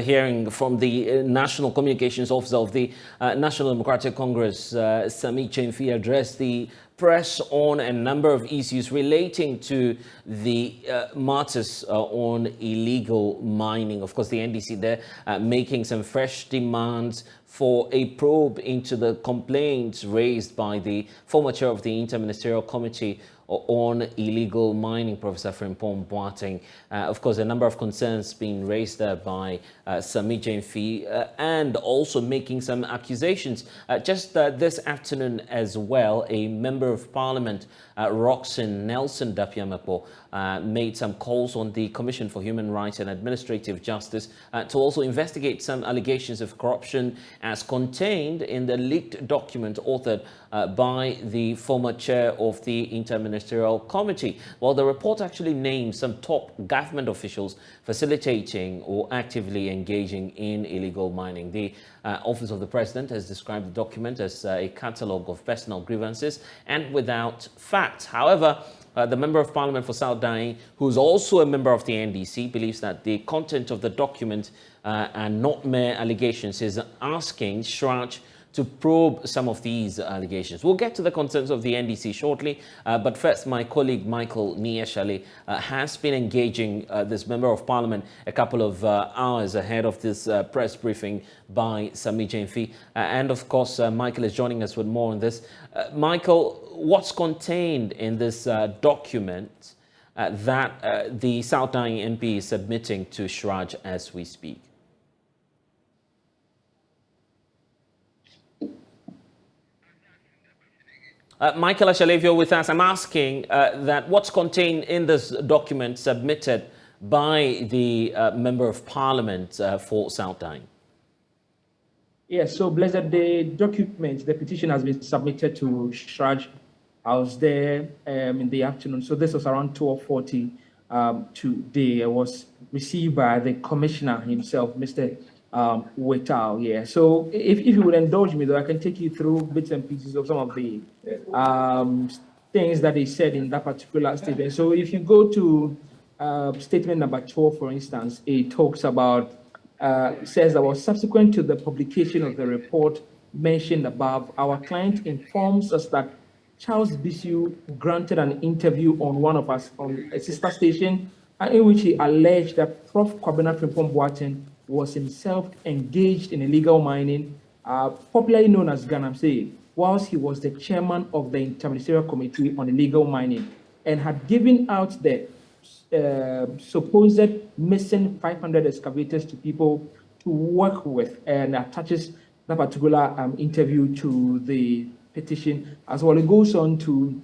Hearing from the National Communications Officer of the National Democratic Congress, Sami Chemfi, addressed the press on a number of issues relating to the matters on illegal mining. Of course, the NDC there making some fresh demands for a probe into the complaints raised by the former chair of the Interministerial Committee on illegal mining, Professor Frimpong Boateng. Of course, a number of concerns being raised there by Sami Chemfi and also making some accusations. Just this afternoon as well, a member of parliament, Roxanne Nelson Dapiamepo, made some calls on the Commission for Human Rights and Administrative Justice to also investigate some allegations of corruption as contained in the leaked document authored by the former chair of the Interministerial Committee. Well, the report actually names some top government officials facilitating or actively engaging in illegal mining. The Office of the President has described the document as a catalogue of personal grievances and without facts. However, the Member of Parliament for South Dai, who is also a member of the NDC, believes that the content of the document and not mere allegations, is asking Shraj to probe some of these allegations. We'll get to the concerns of the NDC shortly, but first, my colleague Michael Nieshale has been engaging this Member of Parliament a couple of hours ahead of this press briefing by Sami Chemfi. And of course, Michael is joining us with more on this. Michael, what's contained in this document that the South Dai MP is submitting to Shraj as we speak? Michael Ashalevio with us. I'm asking that what's contained in this document submitted by the Member of Parliament for South Dai. Yes, so Blessed, the document, the petition has been submitted to Shraj. I was there in the afternoon, so this was around 12:40 today. It was received by the Commissioner himself, Mr. Wetao. Yeah, so if you would indulge me, though, I can take you through bits and pieces of some of the things that they said in that particular statement. So if you go to statement number 12, for instance, it talks about, says that was subsequent to the publication of the report mentioned above, our client informs us that Charles Bisu granted an interview on one of us on a sister station, in which he alleged that Prof. Kwabena Frimpong Boateng was himself engaged in illegal mining, popularly known as Galamsey, whilst he was the chairman of the Interministerial Committee on Illegal Mining, and had given out the supposed missing 500 excavators to people to work with, and attaches that particular interview to the petition as well. It goes on to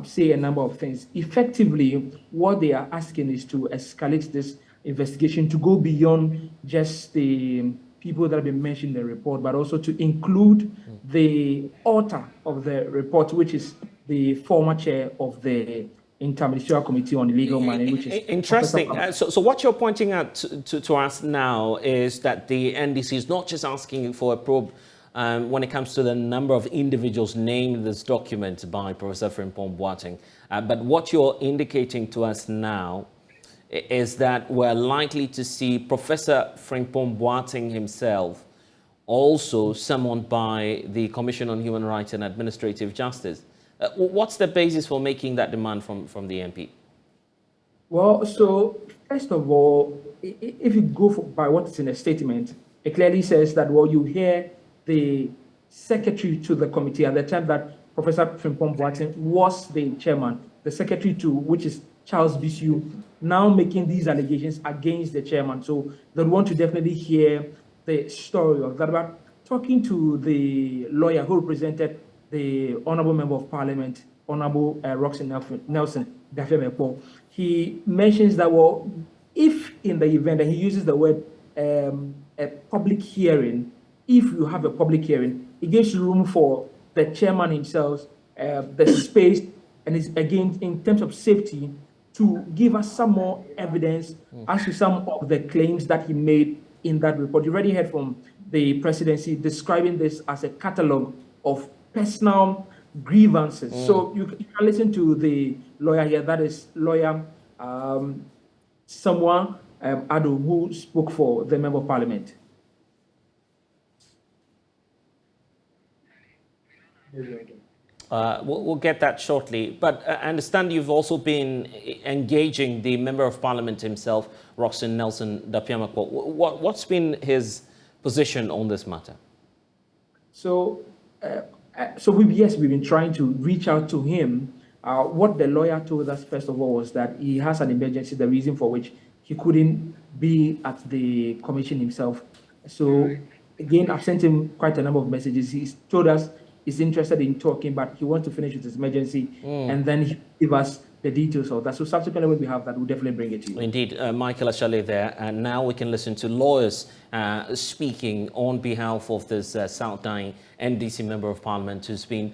say a number of things. Effectively, what they are asking is to escalate this investigation to go beyond just the people that have been mentioned in the report, but also to include the author of the report, which is the former chair of the Interministerial Committee on Illegal Mining, which is interesting. So what you're pointing out to us now is that the NDC is not just asking for a probe when it comes to the number of individuals named in this document by Professor Frimpong Boateng, but what you're indicating to us now is that we're likely to see Professor Frimpong Boateng himself also summoned by the Commission on Human Rights and Administrative Justice. What's the basis for making that demand from the MP? Well, so first of all, if you go by what is in the statement, it clearly says that, well, you hear the secretary to the committee at the time that Professor Frimpong Boateng was the chairman, the secretary to which is Charles Bisu, now making these allegations against the chairman. So they want to definitely hear the story of that. But talking to the lawyer who represented the Honorable Member of Parliament, Honorable Roxanne Nelson Dapiamepo, he mentions that, well, if in the event, and he uses the word a public hearing, if you have a public hearing, it gives room for the chairman himself, the space, and it's again in terms of safety, to give us some more evidence as to some of the claims that he made in that report. You already heard from the presidency describing this as a catalogue of personal grievances. So you can listen to the lawyer here, that is lawyer someone Ado, who spoke for the Member of Parliament. We'll get that shortly. But I understand you've also been engaging the Member of Parliament himself, Roxton Nelson Dapiamakpo. What's been his position on this matter? So we've been trying to reach out to him. What the lawyer told us, first of all, was that he has an emergency, the reason for which he couldn't be at the commission himself. So again, I've sent him quite a number of messages. He's told us he's interested in talking, but he wants to finish with his emergency, and then he give us the details of that. So subsequently, when we have that, we'll definitely bring it to you. Indeed, Michael Ashale there. And now we can listen to lawyers speaking on behalf of this South Dying NDC Member of Parliament who's been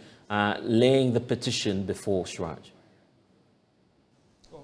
laying the petition before Shraj.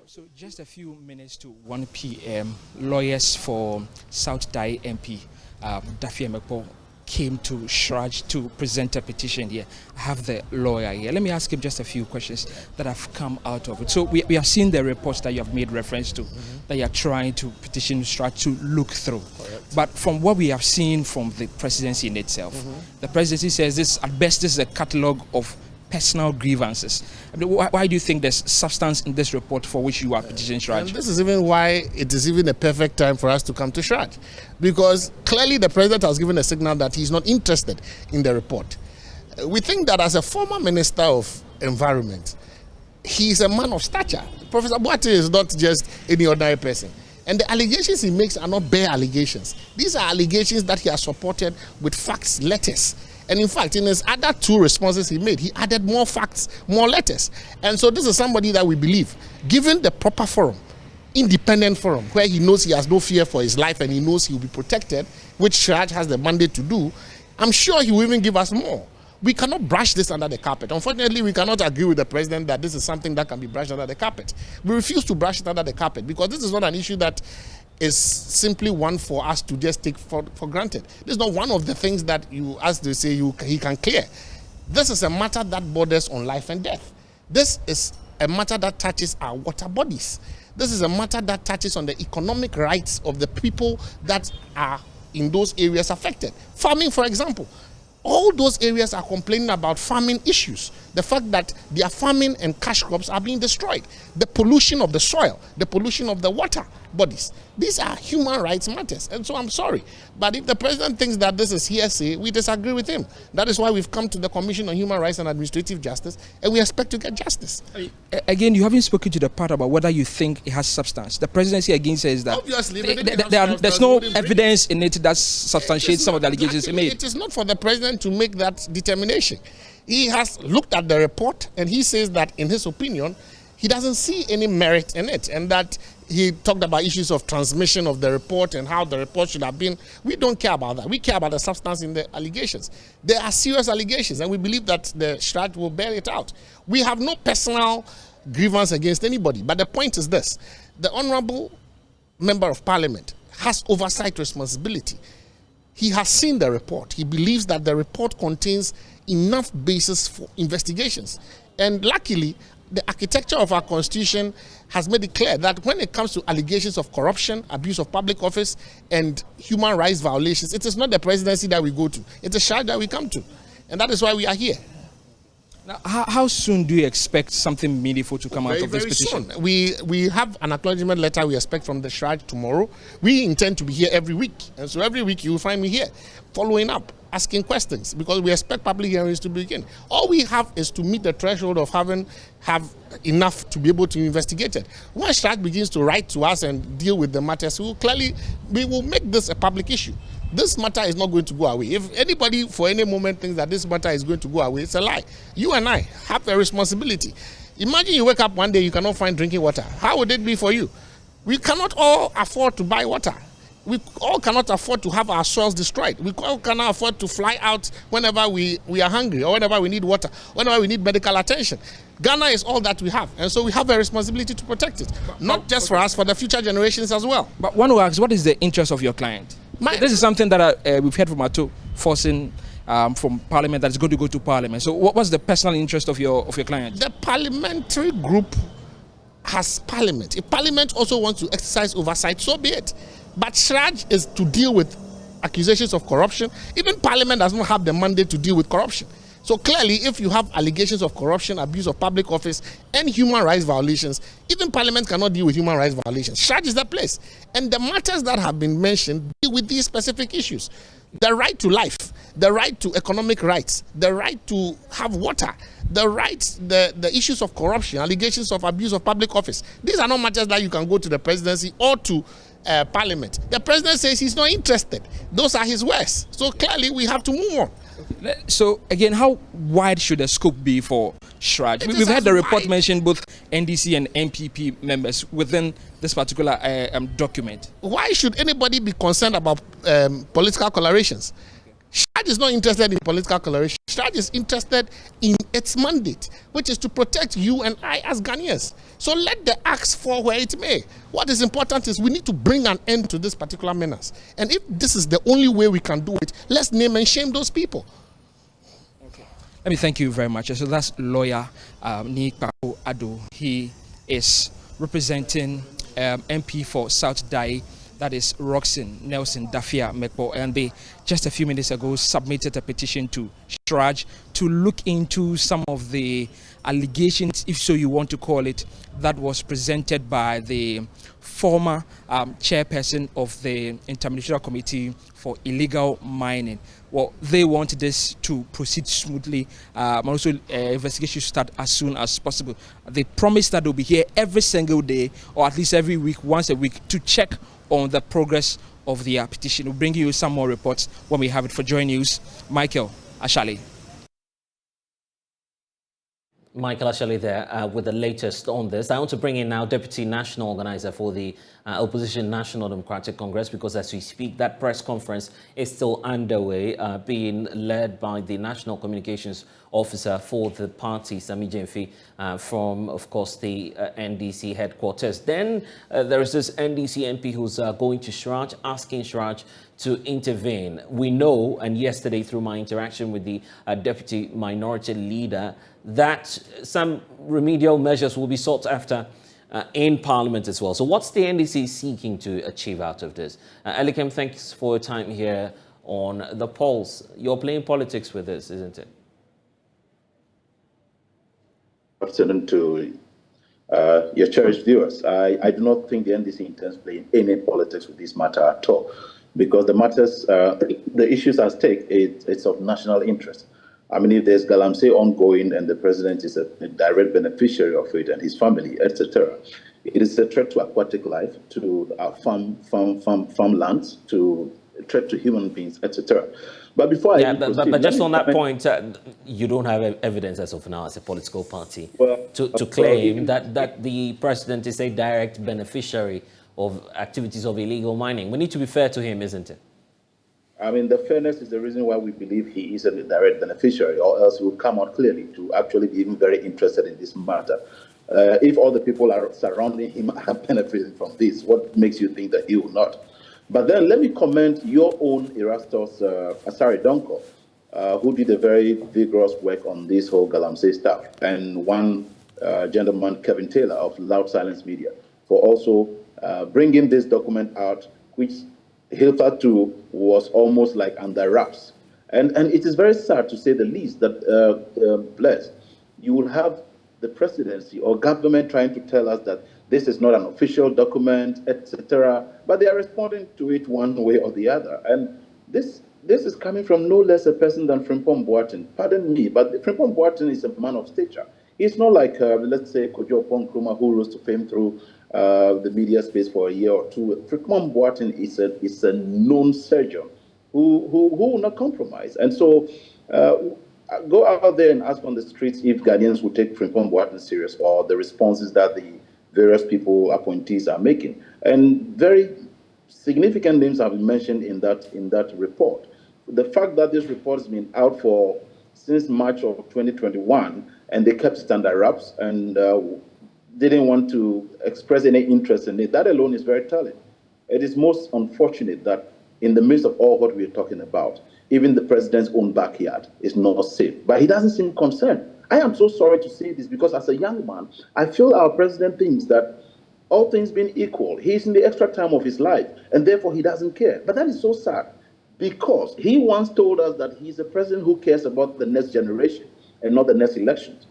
So just a few minutes to 1 p.m., lawyers for South Dai MP, Dapiamakpo, came to Shraj to present a petition here. I have the lawyer here. Let me ask him just a few questions that have come out of it. So we have seen the reports that you have made reference to, that you are trying to petition Shraj to look through. Correct. But from what we have seen from the presidency in itself, the presidency says this, at best, this is a catalogue of personal grievances. I mean, why do you think there's substance in this report for which you are petitioning Shraj? And this is even why it is even a perfect time for us to come to Shraj, because clearly the president has given a signal that he's not interested in the report. We think that as a former minister of environment, he's a man of stature. Professor Boate is not just any ordinary person. And the allegations he makes are not bare allegations. These are allegations that he has supported with facts, letters. And in fact, in his other two responses he made, he added more facts, more letters. And so this is somebody that we believe, given the proper forum, independent forum, where he knows he has no fear for his life and he knows he will be protected, which Shraj has the mandate to do, I'm sure he will even give us more. We cannot brush this under the carpet. Unfortunately, we cannot agree with the president that this is something that can be brushed under the carpet. We refuse to brush it under the carpet because this is not an issue that is simply one for us to just take for granted. This is not one of the things that you, as they say, he can clear. This is a matter that borders on life and death. This is a matter that touches our water bodies. This is a matter that touches on the economic rights of the people that are in those areas affected. Farming, for example. All those areas are complaining about farming issues. The fact that their farming and cash crops are being destroyed. The pollution of the soil, the pollution of the water bodies. These are human rights matters. And so I'm sorry. But if the president thinks that this is hearsay, we disagree with him. That is why we've come to the Commission on Human Rights and Administrative Justice, and we expect to get justice. Again, you haven't spoken to the part about whether you think it has substance. The presidency again says that obviously, there's no evidence in it that substantiates some of the allegations he made. It is not for the president to make that determination. He has looked at the report and he says that, in his opinion, he doesn't see any merit in it, and that he talked about issues of transmission of the report and how the report should have been. We don't care about that. We care about the substance in the allegations. There are serious allegations, and we believe that the Shraj will bear it out. We have no personal grievance against anybody, but the point is this: the Honorable Member of Parliament has oversight responsibility. He has seen the report. He believes that the report contains enough basis for investigations. And luckily, the architecture of our constitution has made it clear that when it comes to allegations of corruption, abuse of public office, and human rights violations, it is not the presidency that we go to. It's a charge that we come to. And that is why we are here. Now, how soon do you expect something meaningful to come out of this petition? Soon. We have an acknowledgement letter we expect from the Shraj tomorrow. We intend to be here every week. And so every week you will find me here following up, asking questions, because we expect public hearings to begin. All we have is to meet the threshold of have enough to be able to investigate it. When Shraj begins to write to us and deal with the matters, we will make this a public issue. This matter is not going to go away. If anybody for any moment thinks that this matter is going to go away, it's a lie. You and I have a responsibility. Imagine you wake up one day, you cannot find drinking water. How would it be for you? We cannot all afford to buy water. We all cannot afford to have our soils destroyed. We all cannot afford to fly out whenever we are hungry, or whenever we need water, whenever we need medical attention. Ghana is all that we have, and so we have a responsibility to protect it. Not just for us, for the future generations as well. But one who asks, what is the interest of your client? This is something that we've heard from Ato forcing from Parliament that is going to go to Parliament. So what's the personal interest of your client? The parliamentary group has Parliament. If Parliament also wants to exercise oversight, so be it. But Shraj is to deal with accusations of corruption. Even Parliament does not have the mandate to deal with corruption. So clearly, if you have allegations of corruption, abuse of public office, and human rights violations, even Parliament cannot deal with human rights violations. Shraj is the place. And the matters that have been mentioned deal with these specific issues. The right to life, the right to economic rights, the right to have water, the issues of corruption, allegations of abuse of public office. These are not matters that you can go to the presidency or to Parliament. The president says he's not interested. Those are his words. So clearly we have to move on. So again, how wide should the scope be for Shraj? We've had the report mention both NDC and NPP members within this particular document. Why should anybody be concerned about political colorations? Shraj is not interested in political coloration. Shraj is interested in its mandate, which is to protect you and I as Ghanaians. So let the axe fall where it may. What is important is we need to bring an end to this particular menace. And if this is the only way we can do it, let's name and shame those people. Okay. Let me thank you very much. So that's lawyer Nikpa Ado. He is representing MP for South Dai, that is Roxanne Nelson Dafia Mekpo, and they just a few minutes ago submitted a petition to Shraj to look into some of the allegations, if so you want to call it, that was presented by the former chairperson of the Interministerial Committee for Illegal Mining. Well, they want this to proceed smoothly, also investigation should start as soon as possible. They promise that they'll be here every single day, or at least every week, once a week, to check on the progress of the petition. We'll bring you some more reports when we have it for JoyNews. Michael Ashali. Michael Ashali there with the latest on this. I want to bring in now Deputy National Organizer for the Opposition National Democratic Congress, because as we speak, that press conference is still underway, being led by the National Communications Officer for the party, Sami Jemfi, from, of course, the NDC headquarters. Then there is this NDC MP who's going to Shraj, asking Shraj to intervene. We know, and yesterday through my interaction with the Deputy Minority Leader, that some remedial measures will be sought after in Parliament as well. So what's the NDC seeking to achieve out of this? Elikem, thanks for your time here on The Pulse. You're playing politics with this, isn't it? Afternoon to your cherished viewers. I do not think the NDC intends playing any politics with this matter at all, because the matters, the issues at stake, it's of national interest. I mean, if there's galamsey ongoing and the president is a direct beneficiary of it and his family, etc., it is a threat to aquatic life, to our farmlands, to a threat to human beings, etc. But before but just on that point, you don't have evidence as of now as a political party to claim that the president is a direct beneficiary of activities of illegal mining. We need to be fair to him, isn't it? I mean, the fairness is the reason why we believe he is a direct beneficiary, or else he would come out clearly to actually be even very interested in this matter. If all the people are surrounding him are benefiting from this, what makes you think that he will not? But then let me comment your own Erastus Asari Donko, who did a very vigorous work on this whole galamsey stuff, and one gentleman, Kevin Taylor of Loud Silence Media, for also bringing this document out, which hitherto was almost like under wraps. And it is very sad, to say the least, that, Bless, you will have the presidency or government trying to tell us that this is not an official document, etc., but they are responding to it one way or the other. And this is coming from no less a person than Frimpong Boateng. Pardon me, but Frimpong Boateng is a man of stature. He's not like, let's say, Kojo Oppong Nkrumah, who rose to fame through the media space for a year or two. Frimpong Boateng is a known surgeon who will not compromise. And so go out there and ask on the streets if Ghanaians will take Frimpong Boateng serious, or the responses that the various people, appointees, are making. And very significant names have been mentioned in that report. The fact that this report has been out since March of 2021, and they kept it under wraps and didn't want to express any interest in it, that alone is very telling. It is most unfortunate that in the midst of all what we are talking about, even the president's own backyard is not safe. But he doesn't seem concerned. I am so sorry to say this because as a young man, I feel our president thinks that all things being equal, he's in the extra time of his life and therefore he doesn't care. But that is so sad because he once told us that he's a president who cares about the next generation and not the next elections.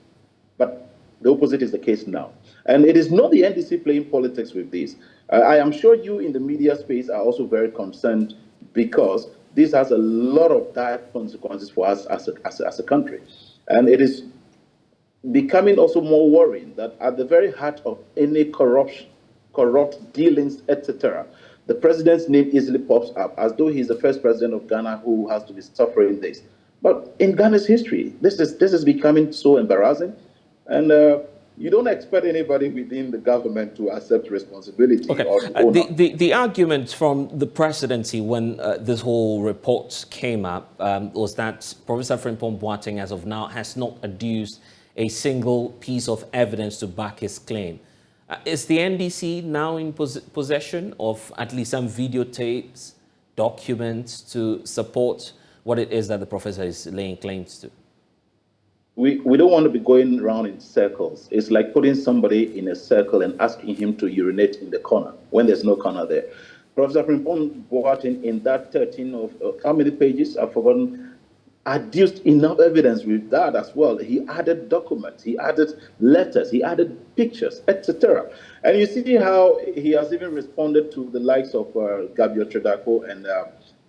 But the opposite is the case now. And it is not the NDC playing politics with this. I am sure you in the media space are also very concerned because this has a lot of dire consequences for us as a country. And it is becoming also more worrying that at the very heart of any corruption, corrupt dealings, etc., the president's name easily pops up as though he's the first president of Ghana who has to be suffering this. But in Ghana's history, this is becoming so embarrassing, and you don't expect anybody within the government to accept responsibility. Okay. Or to own up. The argument from the presidency when this whole report came up was that Professor Frimpong Boateng, as of now, has not adduced a single piece of evidence to back his claim. Is the NDC now in possession of at least some videotapes, documents to support what it is that the professor is laying claims to? We don't want to be going around in circles. It's like putting somebody in a circle and asking him to urinate in the corner when there's no corner there. Professor Frimpong Boateng, in that 13 of how many pages, I've forgotten, adduced enough evidence with that as well. He added documents, he added letters, he added pictures, etc. And you see how he has even responded to the likes of Gabriel Tredako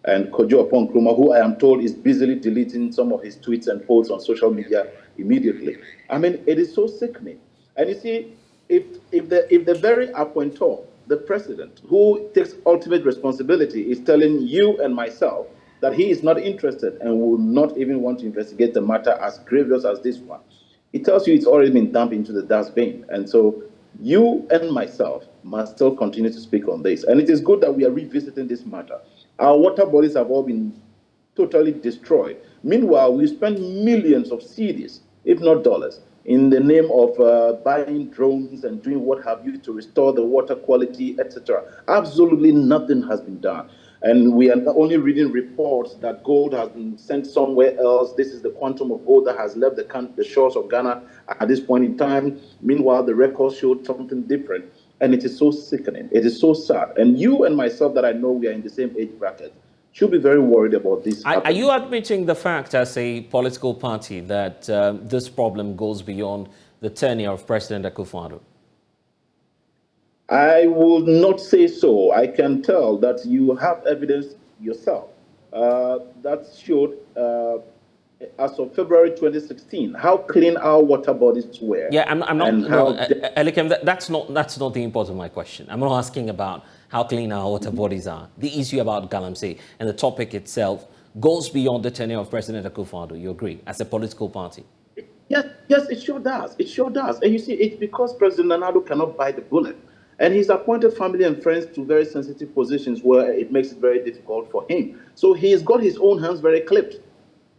and Kojo Opon Nkrumah, who I am told is busily deleting some of his tweets and posts on social media immediately. I mean, it is so sickening. And you see, if the very appointor, the president, who takes ultimate responsibility, is telling you and myself that he is not interested and will not even want to investigate the matter as grievous as this one, it tells you it's already been dumped into the dustbin. And so you and myself must still continue to speak on this. And it is good that we are revisiting this matter. Our water bodies have all been totally destroyed. Meanwhile, we spend millions of cedis, if not dollars, in the name of buying drones and doing what have you to restore the water quality, etc. Absolutely nothing has been done. And we are not only reading reports that gold has been sent somewhere else. This is the quantum of gold that has left the shores of Ghana at this point in time. Meanwhile, the records showed something different. And it is so sickening. It is so sad. And you and myself that I know we are in the same age bracket should be very worried about this. Are you admitting the fact as a political party that this problem goes beyond the tenure of President Akufo-Addo? I will not say so. I can tell that you have evidence yourself that showed, as of February 2016, how clean our water bodies were. Yeah, I'm not. No, Elikem, that's not the import of my question. I'm not asking about how clean our water bodies are. The issue about Galamsey and the topic itself goes beyond the tenure of President Akufo-Addo. You agree, as a political party? Yes, it sure does. It sure does. And you see, it's because President Nana-Addo cannot bite the bullet. And he's appointed family and friends to very sensitive positions where it makes it very difficult for him. So he's got his own hands very clipped.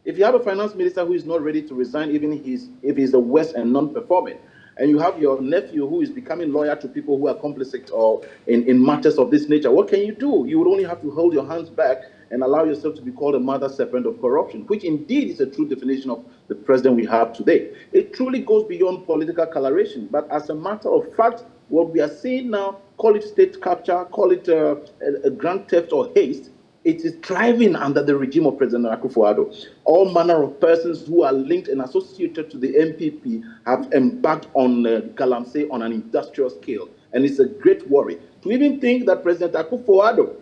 If you have a finance minister who is not ready to resign, even if he's the worst and non-performing, and you have your nephew who is becoming loyal to people who are complicit or in matters of this nature, what can you do? You would only have to hold your hands back and allow yourself to be called a mother serpent of corruption, which indeed is a true definition of the president we have today. It truly goes beyond political coloration, but as a matter of fact, what we are seeing now, call it state capture, call it a grand theft or haste, it is thriving under the regime of President Akufo-Addo. All manner of persons who are linked and associated to the MPP have embarked on Galamsey on an industrial scale. And it's a great worry. To even think that President Akufo-Addo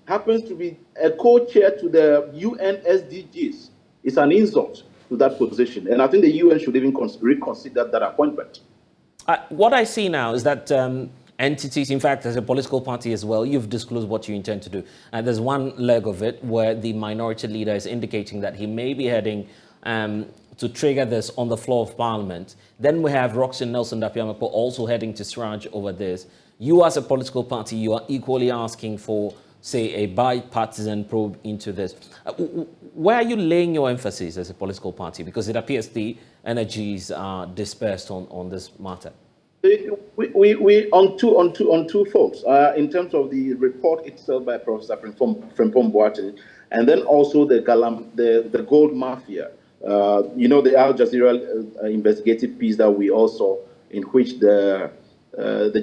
happens to be a co-chair to the UN SDGs is an insult to that position. And I think the UN should even reconsider that appointment. What I see now is that entities, in fact, as a political party as well, you've disclosed what you intend to do. And there's one leg of it where the minority leader is indicating that he may be heading to trigger this on the floor of Parliament. Then we have Roxanne Nelson Dapiamakpo also heading to Sraj over this. You as a political party, you are equally asking for, say, a bipartisan probe into this. Where are you laying your emphasis as a political party? Because it appears the energies are dispersed on this matter. We on two folds. In terms of the report itself by Professor Frimpong Boateng, and then also the gold mafia. You know, the Al Jazeera investigative piece that we all saw, in which the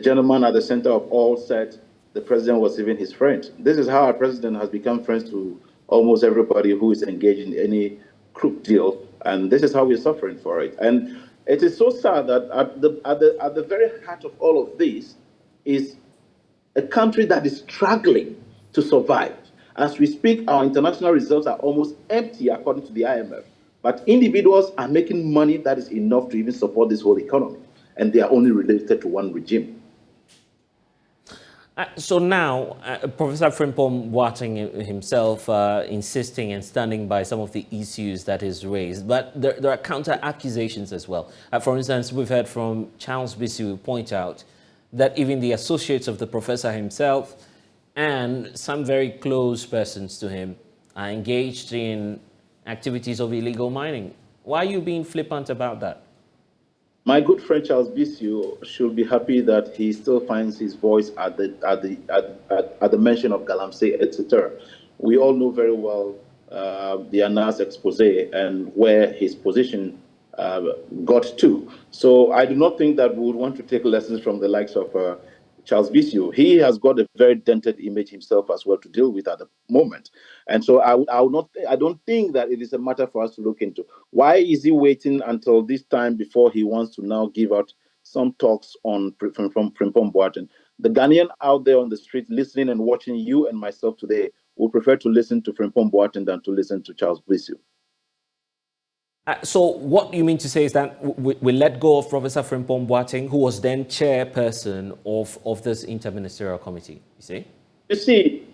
gentleman at the center of all said the president was even his friend. This is how our president has become friends to almost everybody who is engaged in any crook deal, and this is how we're suffering for it. And it is so sad that at the very heart of all of this is a country that is struggling to survive. As we speak, our international reserves are almost empty, according to the IMF. But individuals are making money that is enough to even support this whole economy, and they are only related to one regime. So now, Professor Frimpong Boateng himself insisting and standing by some of the issues that is raised, but there are counter-accusations as well. For instance, we've heard from Charles Bisu point out that even the associates of the professor himself and some very close persons to him are engaged in activities of illegal mining. Why are you being flippant about that? My good friend Charles Bisu should be happy that he still finds his voice at the mention of Galamsey, etc. We all know very well the Anas expose and where his position got to. So I do not think that we would want to take lessons from the likes of Charles Bisu. He has got a very dented image himself as well to deal with at the moment. And so I don't think that it is a matter for us to look into. Why is he waiting until this time before he wants to now give out some talks on from Frimpong Boateng? The Ghanaian out there on the street listening and watching you and myself today would prefer to listen to Frimpong Boateng than to listen to Charles Bisu. So what you mean to say is that we let go of Professor Frimpong Boateng, who was then chairperson of this interministerial committee, you see? You see,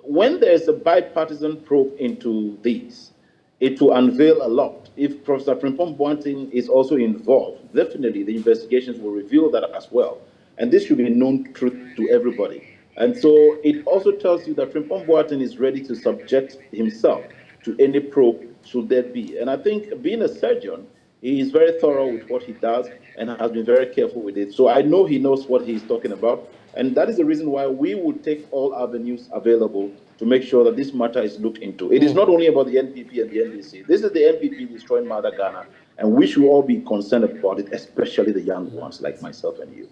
when there's a bipartisan probe into this, it will unveil a lot. If Professor Frimpong Boateng is also involved, definitely the investigations will reveal that as well. And this should be known truth to everybody. And so it also tells you that Frimpong Boateng is ready to subject himself to any probe should there be. And I think being a surgeon, he is very thorough with what he does and has been very careful with it. So I know he knows what he's talking about. And that is the reason why we would take all avenues available to make sure that this matter is looked into. It is not only about the NPP and the NDC. This is the NPP destroying Mother Ghana. And we should all be concerned about it, especially the young ones like myself and you.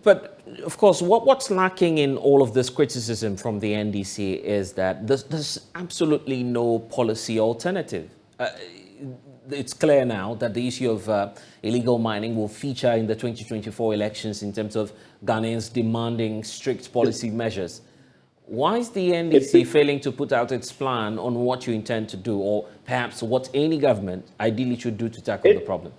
But, of course, what's lacking in all of this criticism from the NDC is that there's absolutely no policy alternative. It's clear now that the issue of illegal mining will feature in the 2024 elections in terms of Ghanaians demanding strict policy measures. Why is the NDC failing to put out its plan on what you intend to do, or perhaps what any government ideally should do to tackle the problem?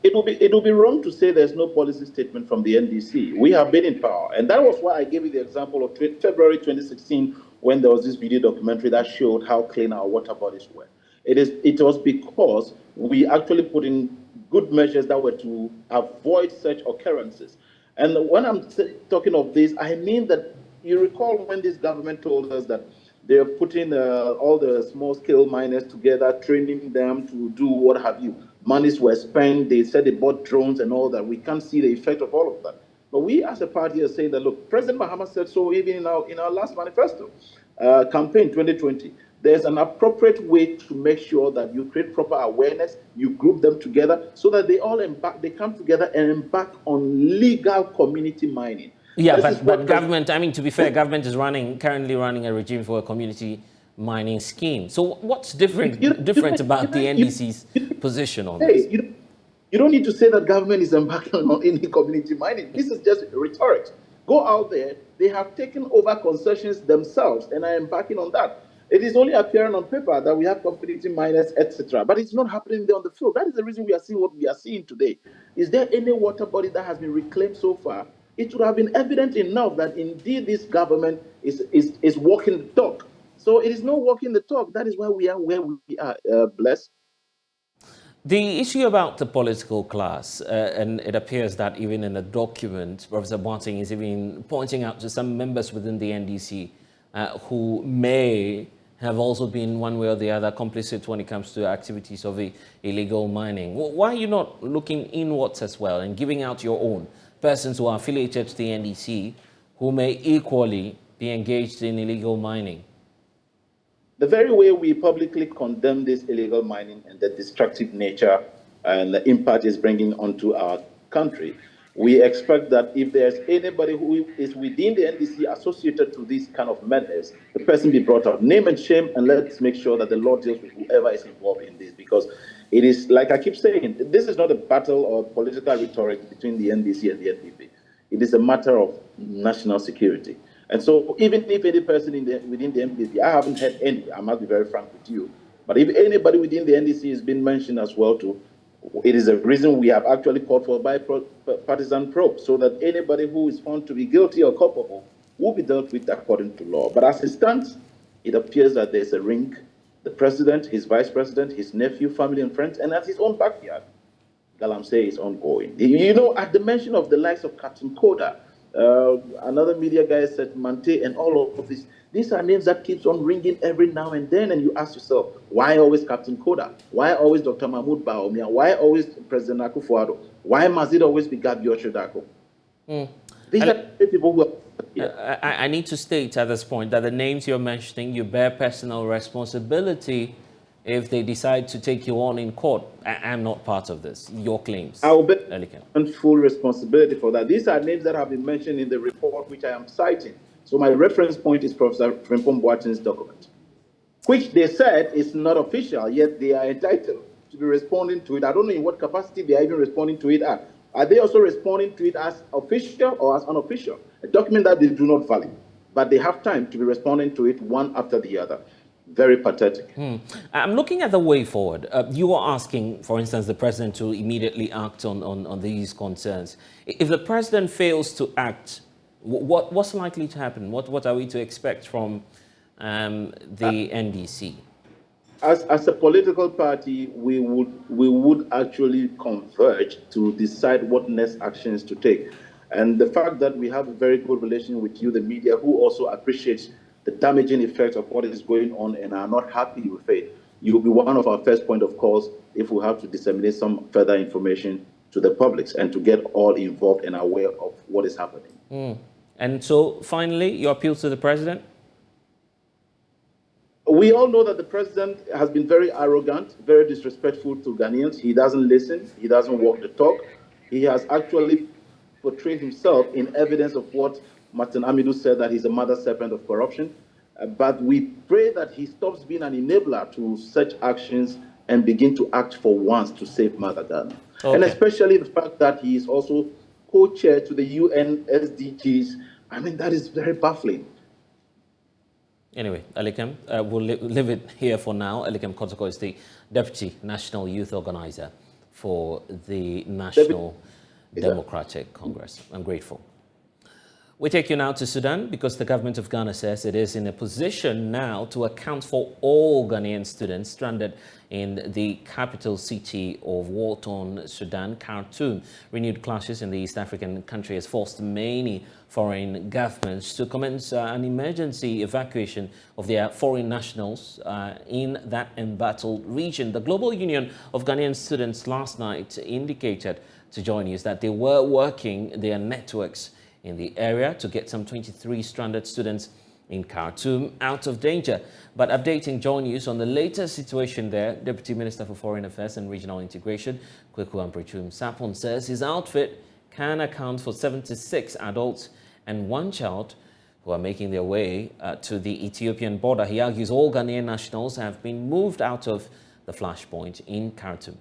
It will be wrong to say there's no policy statement from the NDC. We have been in power. And that was why I gave you the example of February 2016, when there was this video documentary that showed how clean our water bodies were. It was because we actually put in good measures that were to avoid such occurrences. And when I'm talking of this, I mean that you recall when this government told us that they're putting all the small-scale miners together, training them to do what have you. Monies were spent. They said they bought drones and all that. We can't see the effect of all of that. But we as a party are saying that, look, President Mahama said so even in our last manifesto, campaign 2020. There's an appropriate way to make sure that you create proper awareness, you group them together so that they come together and embark on legal community mining. Yeah, but government, I mean, to be fair, government is currently running a regime for a community mining scheme. So what's different about the NDC's position on this? You don't need to say that government is embarking on any community mining. This is just rhetoric. Go out there. They have taken over concessions themselves and are embarking on that. It is only appearing on paper that we have community miners, etc. But it's not happening there on the field. That is the reason we are seeing what we are seeing today. Is there any water body that has been reclaimed so far? It would have been evident enough that indeed this government is walking the talk. So it is not walking the talk. That is why we are where we are, blessed. The issue about the political class, and it appears that even in a document, Professor Boateng is even pointing out to some members within the NDC who may have also been one way or the other complicit when it comes to activities of illegal mining. Why are you not looking inwards as well and giving out your own persons who are affiliated to the NDC who may equally be engaged in illegal mining? The very way we publicly condemn this illegal mining and the destructive nature and the impact it's bringing onto our country, we expect that if there's anybody who is within the NDC associated to this kind of madness, the person be brought up. Name and shame, and let's make sure that the law deals with whoever is involved in this, because it is, like I keep saying, this is not a battle or political rhetoric between the NDC and the NPP. It is a matter of national security. And so even if any person within the NDC, I haven't heard any, I must be very frank with you, but if anybody within the NDC has been mentioned as well too, it is a reason we have actually called for a bipartisan probe, so that anybody who is found to be guilty or culpable will be dealt with according to law. But as it stands, it appears that there's a ring. The president, his vice president, his nephew, family and friends, and at his own backyard, Galamsey is ongoing. You know, at the mention of the likes of Captain Koda, another media guy said Mante, and all of this. These are names that keeps on ringing every now and then, and you ask yourself, why always Captain Koda? Why always Dr. Mahmoud Baumia? Why always President Akufo-Addo? Why must it always be Gabi Oshedako? These are the people who are... I need to state at this point that the names you're mentioning, you bear personal responsibility if they decide to take you on in court. I'm not part of this, your claims. I will bear full responsibility for that. These are names that have been mentioned in the report which I am citing. So my reference point is Professor Frimpong Boaten's document, which they said is not official, yet they are entitled to be responding to it. I don't know in what capacity they are even responding to it at. Are they also responding to it as official or as unofficial? A document that they do not value, but they have time to be responding to it one after the other. Very pathetic. I'm looking at the way forward. You are asking, for instance, the president to immediately act on these concerns. If the president fails to act, what's likely to happen? What are we to expect from the NDC? As a political party, we would actually converge to decide what next actions to take. And the fact that we have a very good relation with you, the media, who also appreciates the damaging effects of what is going on and are not happy with it, you will be one of our first point of calls if we have to disseminate some further information to the public and to get all involved and aware of what is happening. And so, finally, your appeal to the president? We all know that the president has been very arrogant, very disrespectful to Ghanaians. He doesn't listen. He doesn't walk the talk. He has actually portrayed himself in evidence of what Martin Amidou said, that he's a mother serpent of corruption. But we pray that he stops being an enabler to such actions and begin to act for once to save Mother Ghana. Okay. And especially the fact that he is also co-chair to the UN SDGs. I mean, that is very baffling. Anyway, Alikem, we'll leave it here for now. Alikem Kotoko is the Deputy National Youth Organizer for the National Democratic Congress. I'm grateful. We take you now to Sudan because the government of Ghana says it is in a position now to account for all Ghanaian students stranded in the capital city of war-torn Sudan, Khartoum. Renewed clashes in the East African country has forced many foreign governments to commence an emergency evacuation of their foreign nationals in that embattled region. The Global Union of Ghanaian Students last night indicated to JoyNews that they were working their networks in the area to get some 23 stranded students in Khartoum out of danger. But updating JoyNews on the latest situation there, Deputy Minister for Foreign Affairs and Regional Integration, Kweku Amprichum Sapon, says his outfit can account for 76 adults and one child who are making their way to the Ethiopian border. He argues all Ghanaian nationals have been moved out of the flashpoint in Khartoum.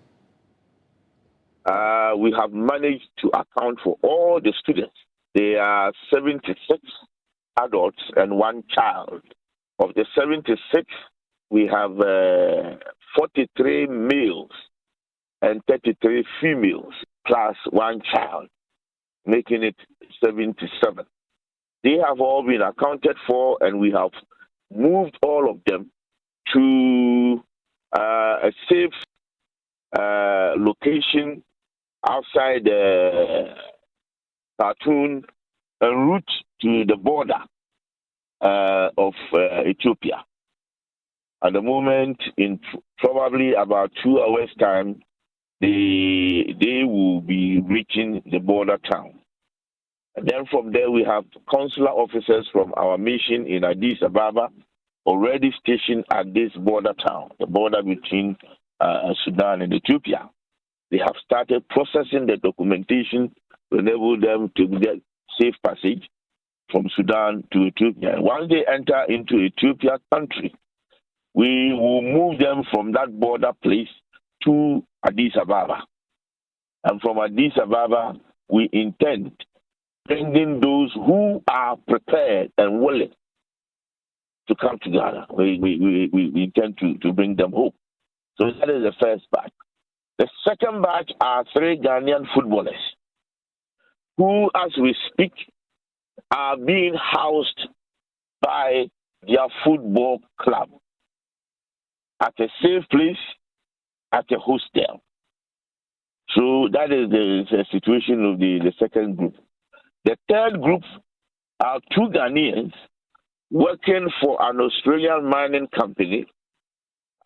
We have managed to account for all the students. There are 76 adults and one child. Of the 76, we have 43 males and 33 females, plus one child, making it 77. They have all been accounted for, and we have moved all of them to a safe location outside Khartoum, en route to the border of Ethiopia. At the moment, in probably about 2 hours' time, they will be reaching the border town. And then from there, we have consular officers from our mission in Addis Ababa already stationed at this border town, the border between Sudan and Ethiopia. They have started processing the documentation to enable them to get safe passage from Sudan to Ethiopia. And once they enter into Ethiopia country, we will move them from that border place to Addis Ababa. And from Addis Ababa, we intend bringing those who are prepared and willing to come to Ghana. We intend to bring them home. So that is the first batch. The second batch are 3 Ghanaian footballers who, as we speak, are being housed by their football club at a safe place, at a hostel. So that is the situation of the second group. The third group are 2 Ghanaians working for an Australian mining company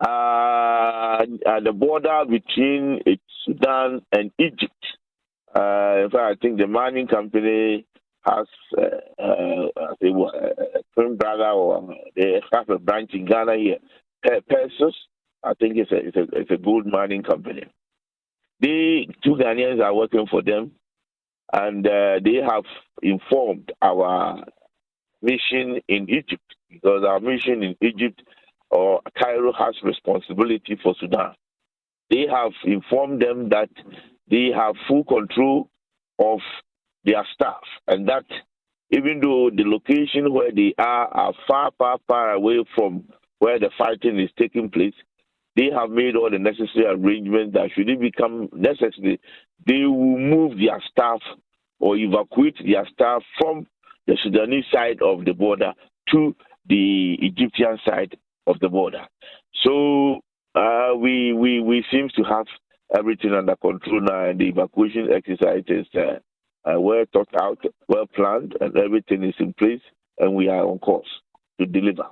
at the border between Sudan and Egypt. In fact, I think the mining company has a twin brother, or they have a branch in Ghana here. Pesos, I think it's a gold mining company. The 2 Ghanaians are working for them, and they have informed our mission in Egypt, because our mission in Egypt or Cairo has responsibility for Sudan. They have informed them that they have full control of their staff, and that even though the location where they are far, far, far away from where the fighting is taking place, they have made all the necessary arrangements that should it become necessary, they will move their staff or evacuate their staff from the Sudanese side of the border to the Egyptian side of the border. So we seem to have everything under control now, and the evacuation exercise is well thought out, well planned, and everything is in place, and we are on course to deliver.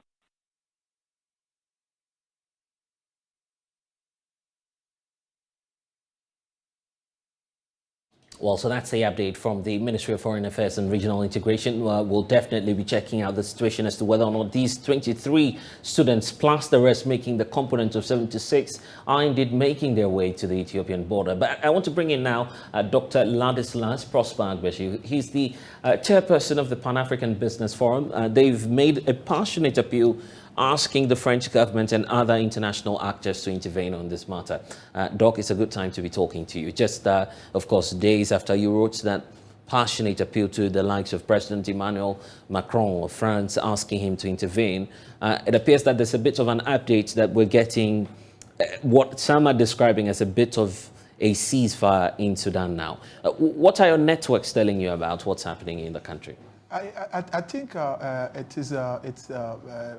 Well, so that's the update from the Ministry of Foreign Affairs and Regional Integration. We'll definitely be checking out the situation as to whether or not these 23 students, plus the rest making the component of 76, are indeed making their way to the Ethiopian border. But I want to bring in now Dr. Ladislas Prosper Agbeshi. He's the chairperson of the Pan-African Business Forum. They've made a passionate appeal asking the French government and other international actors to intervene on this matter. Doc, it's a good time to be talking to you. Just, of course, days after you wrote that passionate appeal to the likes of President Emmanuel Macron of France, asking him to intervene, it appears that there's a bit of an update that we're getting what some are describing as a bit of a ceasefire in Sudan now. What are your networks telling you about what's happening in the country? I think it's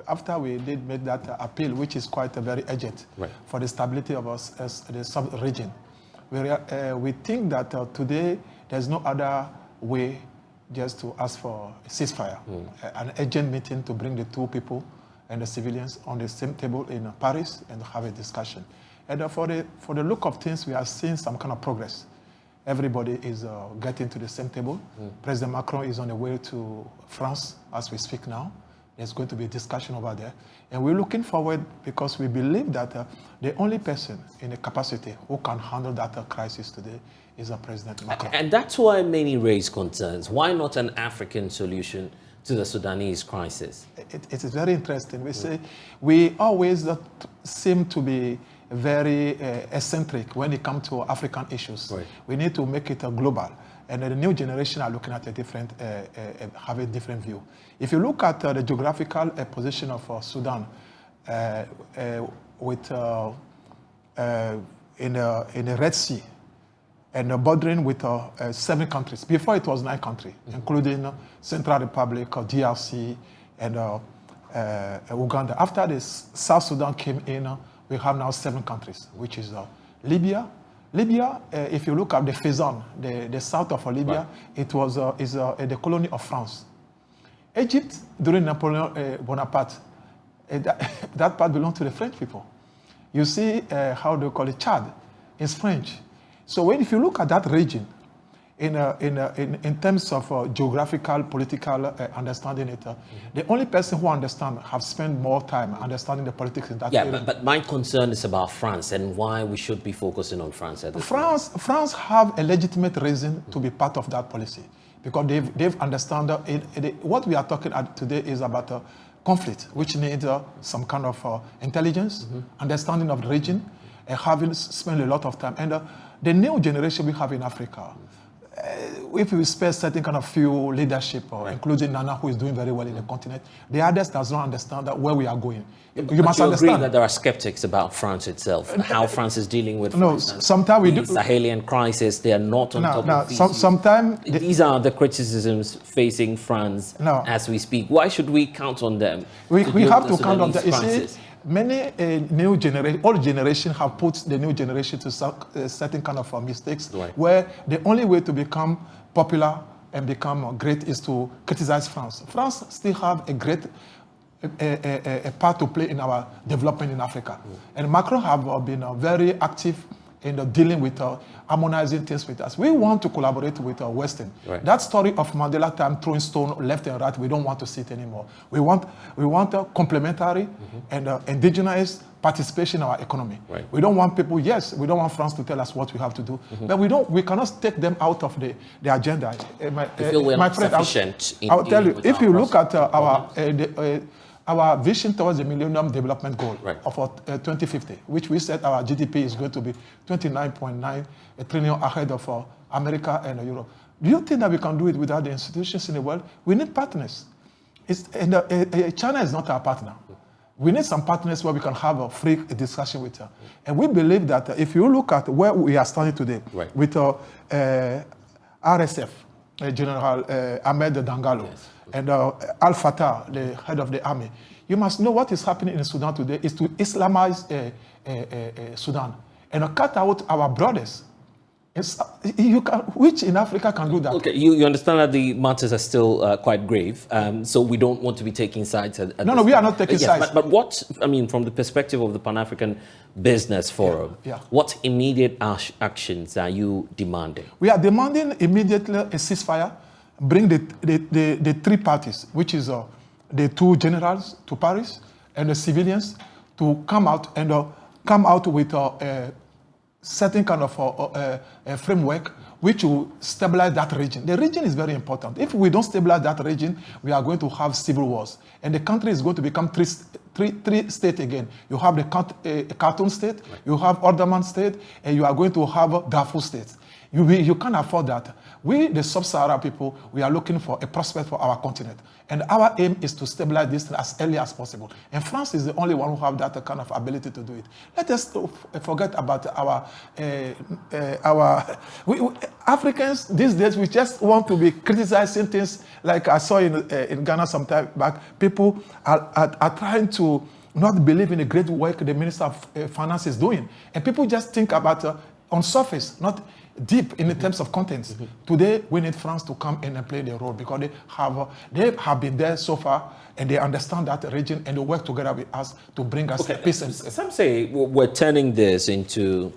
after we did make that appeal, which is quite very urgent for the stability of us as the sub-region. We think that today there's no other way just to ask for a ceasefire, an urgent meeting to bring the 2 people and the civilians on the same table in Paris and have a discussion. And for the look of things, we are seeing some kind of progress. Everybody is getting to the same table. President Macron is on the way to France as we speak now. There's going to be a discussion over there. And we're looking forward because we believe that the only person in a capacity who can handle that crisis today is President Macron. And that's why many raise concerns. Why not an African solution to the Sudanese crisis? It is very interesting. We say we always seem to be very eccentric when it comes to African issues. We need to make it global. And the new generation are looking at a different, have a different view. If you look at the geographical position of Sudan, in the Red Sea, and bordering with 7 countries. Before it was 9 countries, including Central Republic, DRC, and Uganda. After this, South Sudan came in, we have now 7 countries, which is Libya. Libya, if you look at the Fezzan, the south of Libya, it was the colony of France. Egypt, during Napoleon Bonaparte, that part belonged to the French people. You see how they call it Chad, it's French. So if you look at that region, in terms of geographical, political understanding it, the only person who have spent more time understanding the politics in that area. But my concern is about France and why we should be focusing on France at this point. France have a legitimate reason to be part of that policy because they've understand what we are talking about today is about conflict, which needs some kind of intelligence, understanding of the region, and having spent a lot of time. And the new generation we have in Africa, if we spare certain kind of few leadership, including Nana, who is doing very well in the continent, the others does not understand where we are going. You must understand agree that there are skeptics about France itself, how France is dealing with. No, sometimes we do. Sahelian crisis, they are not on top of these. Sometimes these are the criticisms facing France as we speak. Why should we count on them? We have to count on them. You see, many new generation, old generation have put the new generation to certain kind of mistakes, where the only way to become popular and become great is to criticize France. France still have a great a part to play in our development in Africa. And Macron have been very active in dealing with harmonizing things with us. We want to collaborate with Western. That story of Mandela time throwing stone left and right, we don't want to see it anymore. We want complementary and indigenous participation in our economy. We don't want people, yes, we don't want France to tell us what we have to do, but we cannot take them out of the agenda. You feel we're not sufficient I'll tell you, if you look at our vision towards the Millennium Development Goal of 2050, which we said our GDP is going to be 29.9 trillion ahead of America and Europe. Do you think that we can do it without the institutions in the world? We need partners. China is not our partner. We need some partners where we can have a free discussion with her. And we believe that if you look at where we are standing today with RSF, General Ahmed Dangalo, and Al Fatah, the head of the army, you must know what is happening in Sudan today is to Islamize Sudan and cut out our brothers. Which in Africa can do that? Okay, you understand that the matters are still quite grave, so we don't want to be taking sides. No, we are not taking sides. But what, I mean, from the perspective of the Pan-African Business Forum, what immediate actions are you demanding? We are demanding immediately a ceasefire, bring the three parties, which is the two generals to Paris and the civilians to come out with a certain kind of a framework which will stabilize that region. The region is very important. If we don't stabilize that region, we are going to have civil wars. And the country is going to become three states again. You have the Khartoum state, you have Omdurman state, and you are going to have Darfur state. You can't afford that. We, the sub-Saharan people, we are looking for a prospect for our continent. And our aim is to stabilize this as early as possible. And France is the only one who have that kind of ability to do it. Let us forget about Africans these days. We just want to be criticizing things like I saw in Ghana some time back. People are trying to not believe in the great work the Minister of Finance is doing. And people just think about on surface, not deep in the terms of contents. Today, we need France to come in and play their role because they have been there so far and they understand that region and they work together with us to bring us peace. And some say we're turning this into,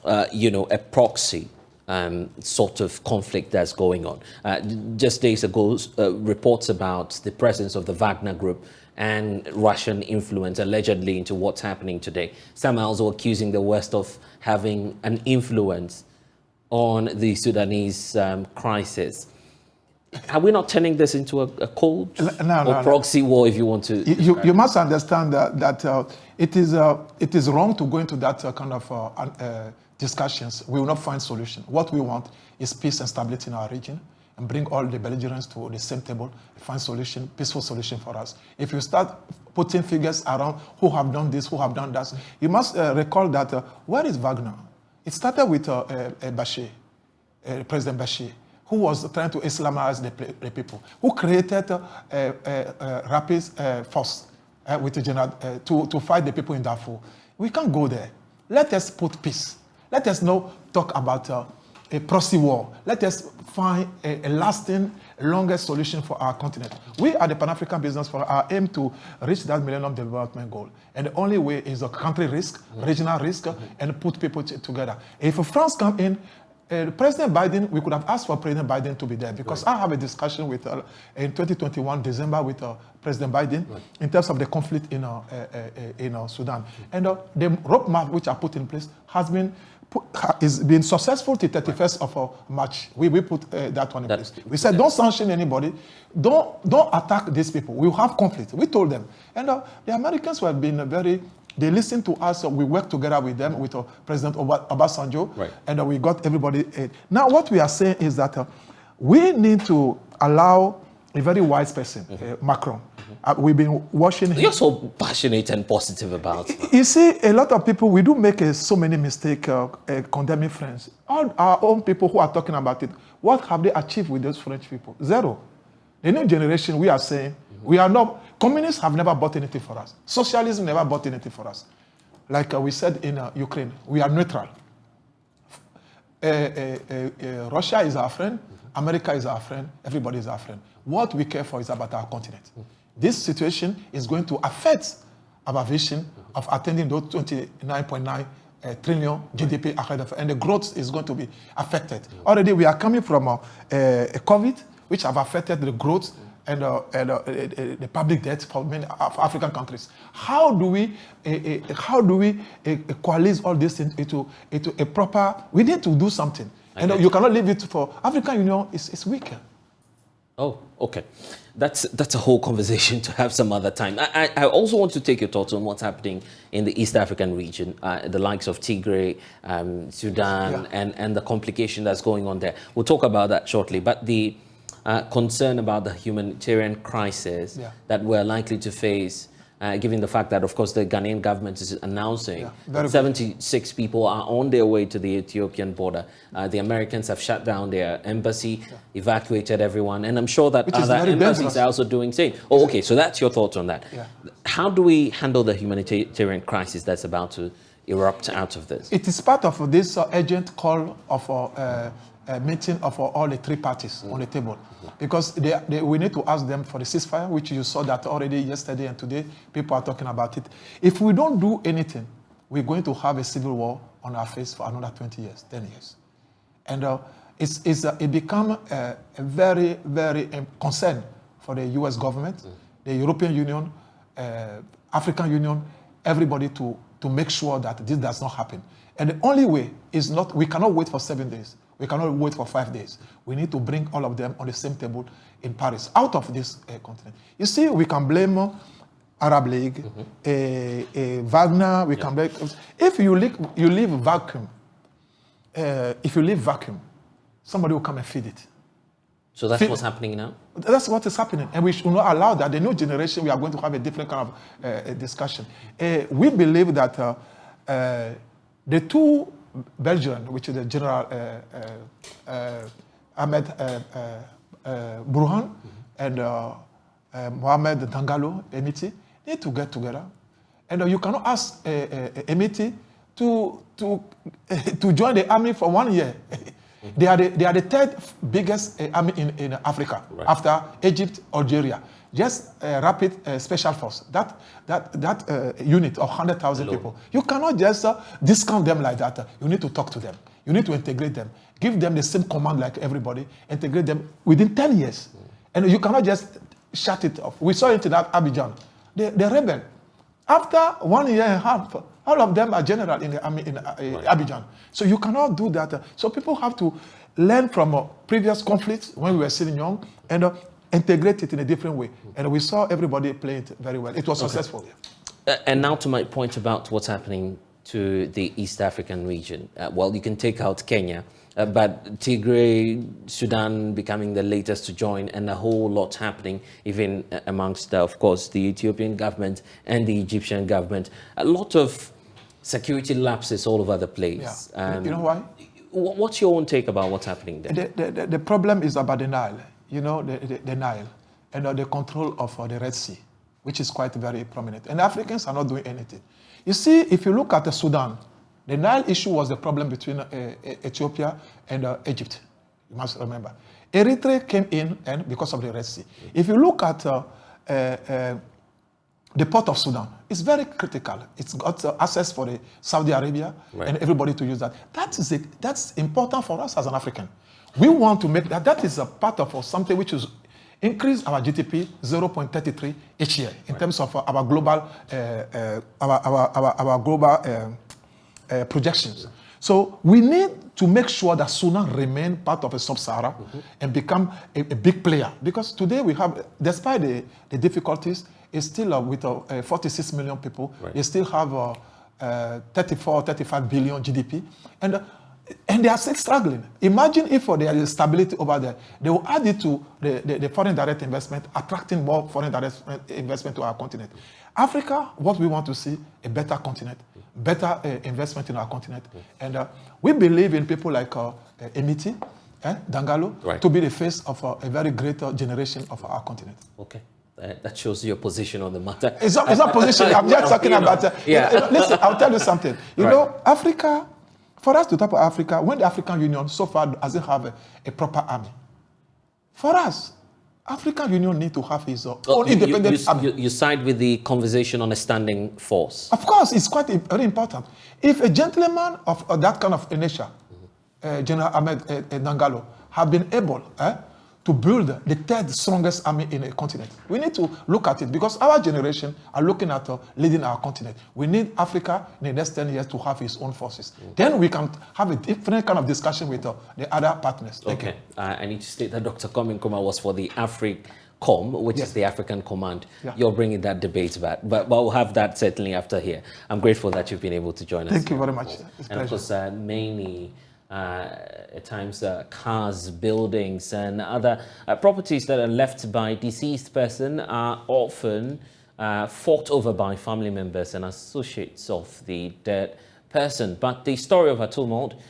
a proxy sort of conflict that's going on. Just days ago, reports about the presence of the Wagner Group and Russian influence allegedly into what's happening today. Some are also accusing the West of having an influence on the Sudanese crisis. Are we not turning this into a cold proxy war, if you want to? You must understand that it is wrong to go into that kind of discussions. We will not find solution. What we want is peace and stability in our region and bring all the belligerents to the same table, find solution, peaceful solution for us. If you start putting figures around who have done this, who have done that, you must recall that where is Wagner? It started with Bashir, President Bashir, who was trying to Islamize the people, who created a rapid force with the general to fight the people in Darfur. We can't go there. Let us put peace. Let us not talk about a proxy war. Let us find a lasting, longer solution for our continent. We are the Pan-African Business Forum. Our aim to reach that Millennium Development Goal. And the only way is a country risk, regional risk, and put people together. If France come in, President Biden, we could have asked for President Biden to be there because I have a discussion with in 2021 December with President Biden in terms of the conflict in Sudan, and the roadmap which I put in place has been is been successful till 31st of March. We put that one in place. We said don't sanction anybody, don't attack these people. We will have conflict. We told them, and the Americans have been very. They listened to us. We worked together with them, with President Obasanjo, and we got everybody. Now, what we are saying is that we need to allow a very wise person, Macron. We've been watching him. You're so passionate and positive about it. You see, a lot of people, we do make so many mistakes condemning French. All our own people who are talking about it, what have they achieved with those French people? Zero. The new generation, we are saying, we are not, communists have never bought anything for us. Socialism never bought anything for us. Like we said in Ukraine, we are neutral. Russia is our friend, America is our friend, everybody is our friend. What we care for is about our continent. This situation is going to affect our vision of attaining those 29.9 trillion GDP ahead of, and the growth is going to be affected. Already we are coming from a COVID, which have affected the growth and the public debt for many African countries. How do we coalesce all this into a proper? We need to do something, and you cannot leave it for African Union. Is weaker. Oh, okay. That's a whole conversation to have some other time. I also want to take your thoughts on what's happening in the East African region, the likes of Tigray, Sudan, and the complication that's going on there. We'll talk about that shortly. But the concern about the humanitarian crisis that we're likely to face, given the fact that, of course, the Ghanaian government is announcing that 76 people are on their way to the Ethiopian border. The Americans have shut down their embassy, evacuated everyone, and I'm sure that other embassies are also doing the same. Oh, okay, so that's your thoughts on that. How do we handle the humanitarian crisis that's about to erupt out of this? It is part of this urgent call of a meeting of all the three parties on the table, because we need to ask them for the ceasefire, which you saw that already yesterday and today people are talking about it. If we don't do anything, we're going to have a civil war on our face for another 20 years, 10 years. And it become a very, very concern for the US government, the European Union, African Union, everybody to make sure that this does not happen. And the only way is not, we cannot wait for 7 days. We cannot wait for 5 days. We need to bring all of them on the same table in Paris, out of this continent. You see, we can blame Arab League, Wagner, we can blame... If you leave vacuum, somebody will come and feed it. So that's what's happening now? That's what is happening. And we should not allow that. The new generation, we are going to have a different kind of discussion. We believe that the two Belgian, which is the General Ahmed Burhan and Mohamed Dangalo, Emiti, need to get together. And you cannot ask Emiti to join the army for 1 year. They are the third biggest army in Africa, after Egypt, Algeria. Just rapid special force, that unit of 100,000 people. You cannot just discount them like that. You need to talk to them. You need to integrate them. Give them the same command like everybody. Integrate them within 10 years. And you cannot just shut it off. We saw it in that Abidjan. The rebel. After 1 year and a half, all of them are general in the army in Abidjan. So you cannot do that. So people have to learn from previous conflicts when we were still young and integrate it in a different way. And we saw everybody play it very well. It was successful. And now to my point about what's happening to the East African region. Well, you can take out Kenya, but Tigray, Sudan becoming the latest to join, and a whole lot happening even amongst, of course, the Ethiopian government and the Egyptian government. A lot of security lapses all over the place. You know why? What's your own take about what's happening there? The problem is about the Nile. You know, the Nile and the control of the Red Sea, which is quite very prominent. And Africans are not doing anything. You see, if you look at Sudan, the Nile issue was the problem between Ethiopia and Egypt. You must remember. Eritrea came in and because of the Red Sea. If you look at the port of Sudan is very critical. It's got access for the Saudi Arabia and everybody to use that. That's important for us as an African. We want to make that. That is a part of something which is increase our GDP 0.33 each year in terms of our global projections. So we need to make sure that Sudan remain part of a sub-Sahara and become a big player. Because today we have, despite the difficulties, it's still with 46 million people. They still have 34, 35 billion GDP. And they are still struggling. Imagine if there is stability over there, they will add it to the foreign direct investment, attracting more foreign direct investment to our continent. Africa, what we want to see, a better continent, better investment in our continent. And we believe in people like Emiti, Dangalo, to be the face of a very great generation of our continent. Okay. That shows your position on the matter. It's not position. I'm just talking about... listen, I'll tell you something. You know, Africa... For us to talk about Africa, when the African Union so far doesn't have a proper army. For us, African Union need to have its own independent army. You side with the conversation on a standing force. Of course, it's quite very important. If a gentleman of that kind of nature, General Ahmed Dangalo, have been able to build the third strongest army in a continent, we need to look at it because our generation are looking at leading our continent. We need Africa in the next 10 years to have its own forces. Then we can have a different kind of discussion with the other partners. Okay. I need to state that Dr. Kwame Nkrumah was for the AFRICOM, which is the African Command. You're bringing that debate back, but we'll have that certainly after here. I'm grateful that you've been able to join us. Thank you very much. It's and of course, mainly at times cars, buildings and other properties that are left by deceased person are often fought over by family members and associates of the dead person. But the story of Atumold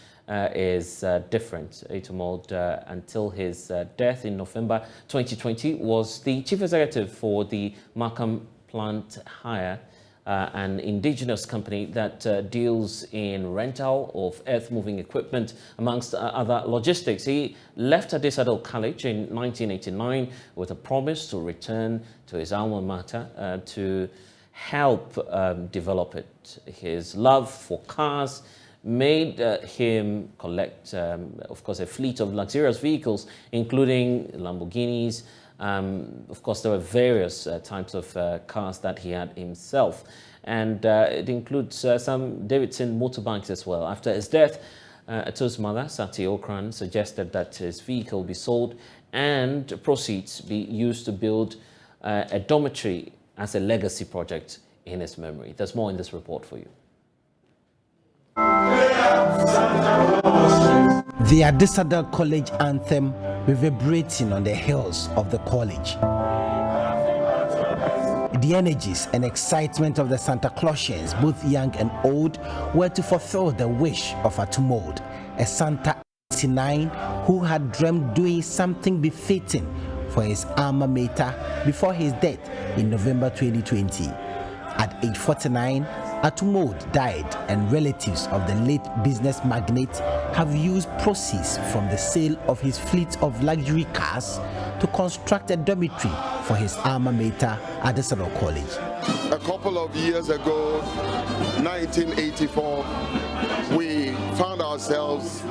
is different. Atumold, until his death in November 2020, was the chief executive for the Markham Plant Hire, an indigenous company that deals in rental of earth-moving equipment, amongst other logistics. He left Addis Ababa College in 1989 with a promise to return to his alma mater to help develop it. His love for cars made him collect, of course, a fleet of luxurious vehicles, including Lamborghinis. Of course, there were various types of cars that he had himself, and it includes some Davidson motorbikes as well. After his death, Atu's mother, Sati Okran, suggested that his vehicle be sold and proceeds be used to build a dormitory as a legacy project in his memory. There's more in this report for you. The Addis Ababa College anthem reverberating on the hills of the college. The energies and excitement of the Santa Clausians, both young and old, were to fulfill the wish of Atumold, a Santa 89 who had dreamed doing something befitting for his alma mater before his death in November 2020. At age 49, Atumold died, and relatives of the late business magnate have used proceeds from the sale of his fleet of luxury cars to construct a dormitory for his alma mater, Addis Ababa College. A couple of years ago, 1984, we found ourselves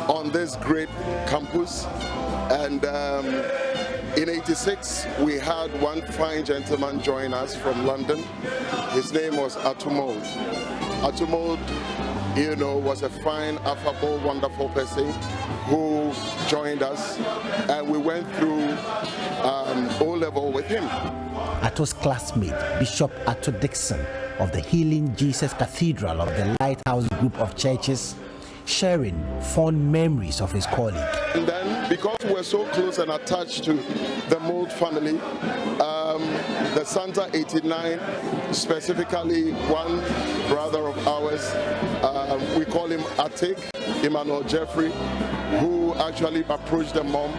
on this great campus, and in '86, we had one fine gentleman join us from London. His name was Atumold. Atumold, you know, was a fine, affable, wonderful person who joined us, and we went through O-level with him. Atu's classmate, Bishop Atu Dixon of the Healing Jesus Cathedral of the Lighthouse Group of Churches, sharing fond memories of his colleague. And then, because we're so close and attached to the Mold family, the Santa 89, specifically one brother of ours, we call him Atik, Emmanuel Jeffrey, who actually approached the mom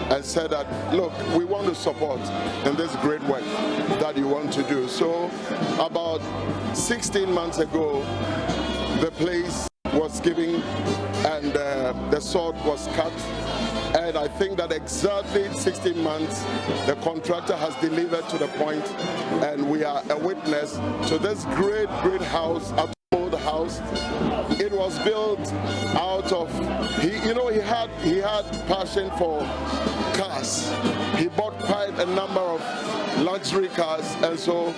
and said that, look, we want to support in this great work that you want to do. So about 16 months ago, the place was giving and the sword was cut, And I think that exactly 16 months, the contractor has delivered to the point, and we are a witness to this great house, a old house. It was built out of, he had passion for cars. He bought quite a number of luxury cars, and so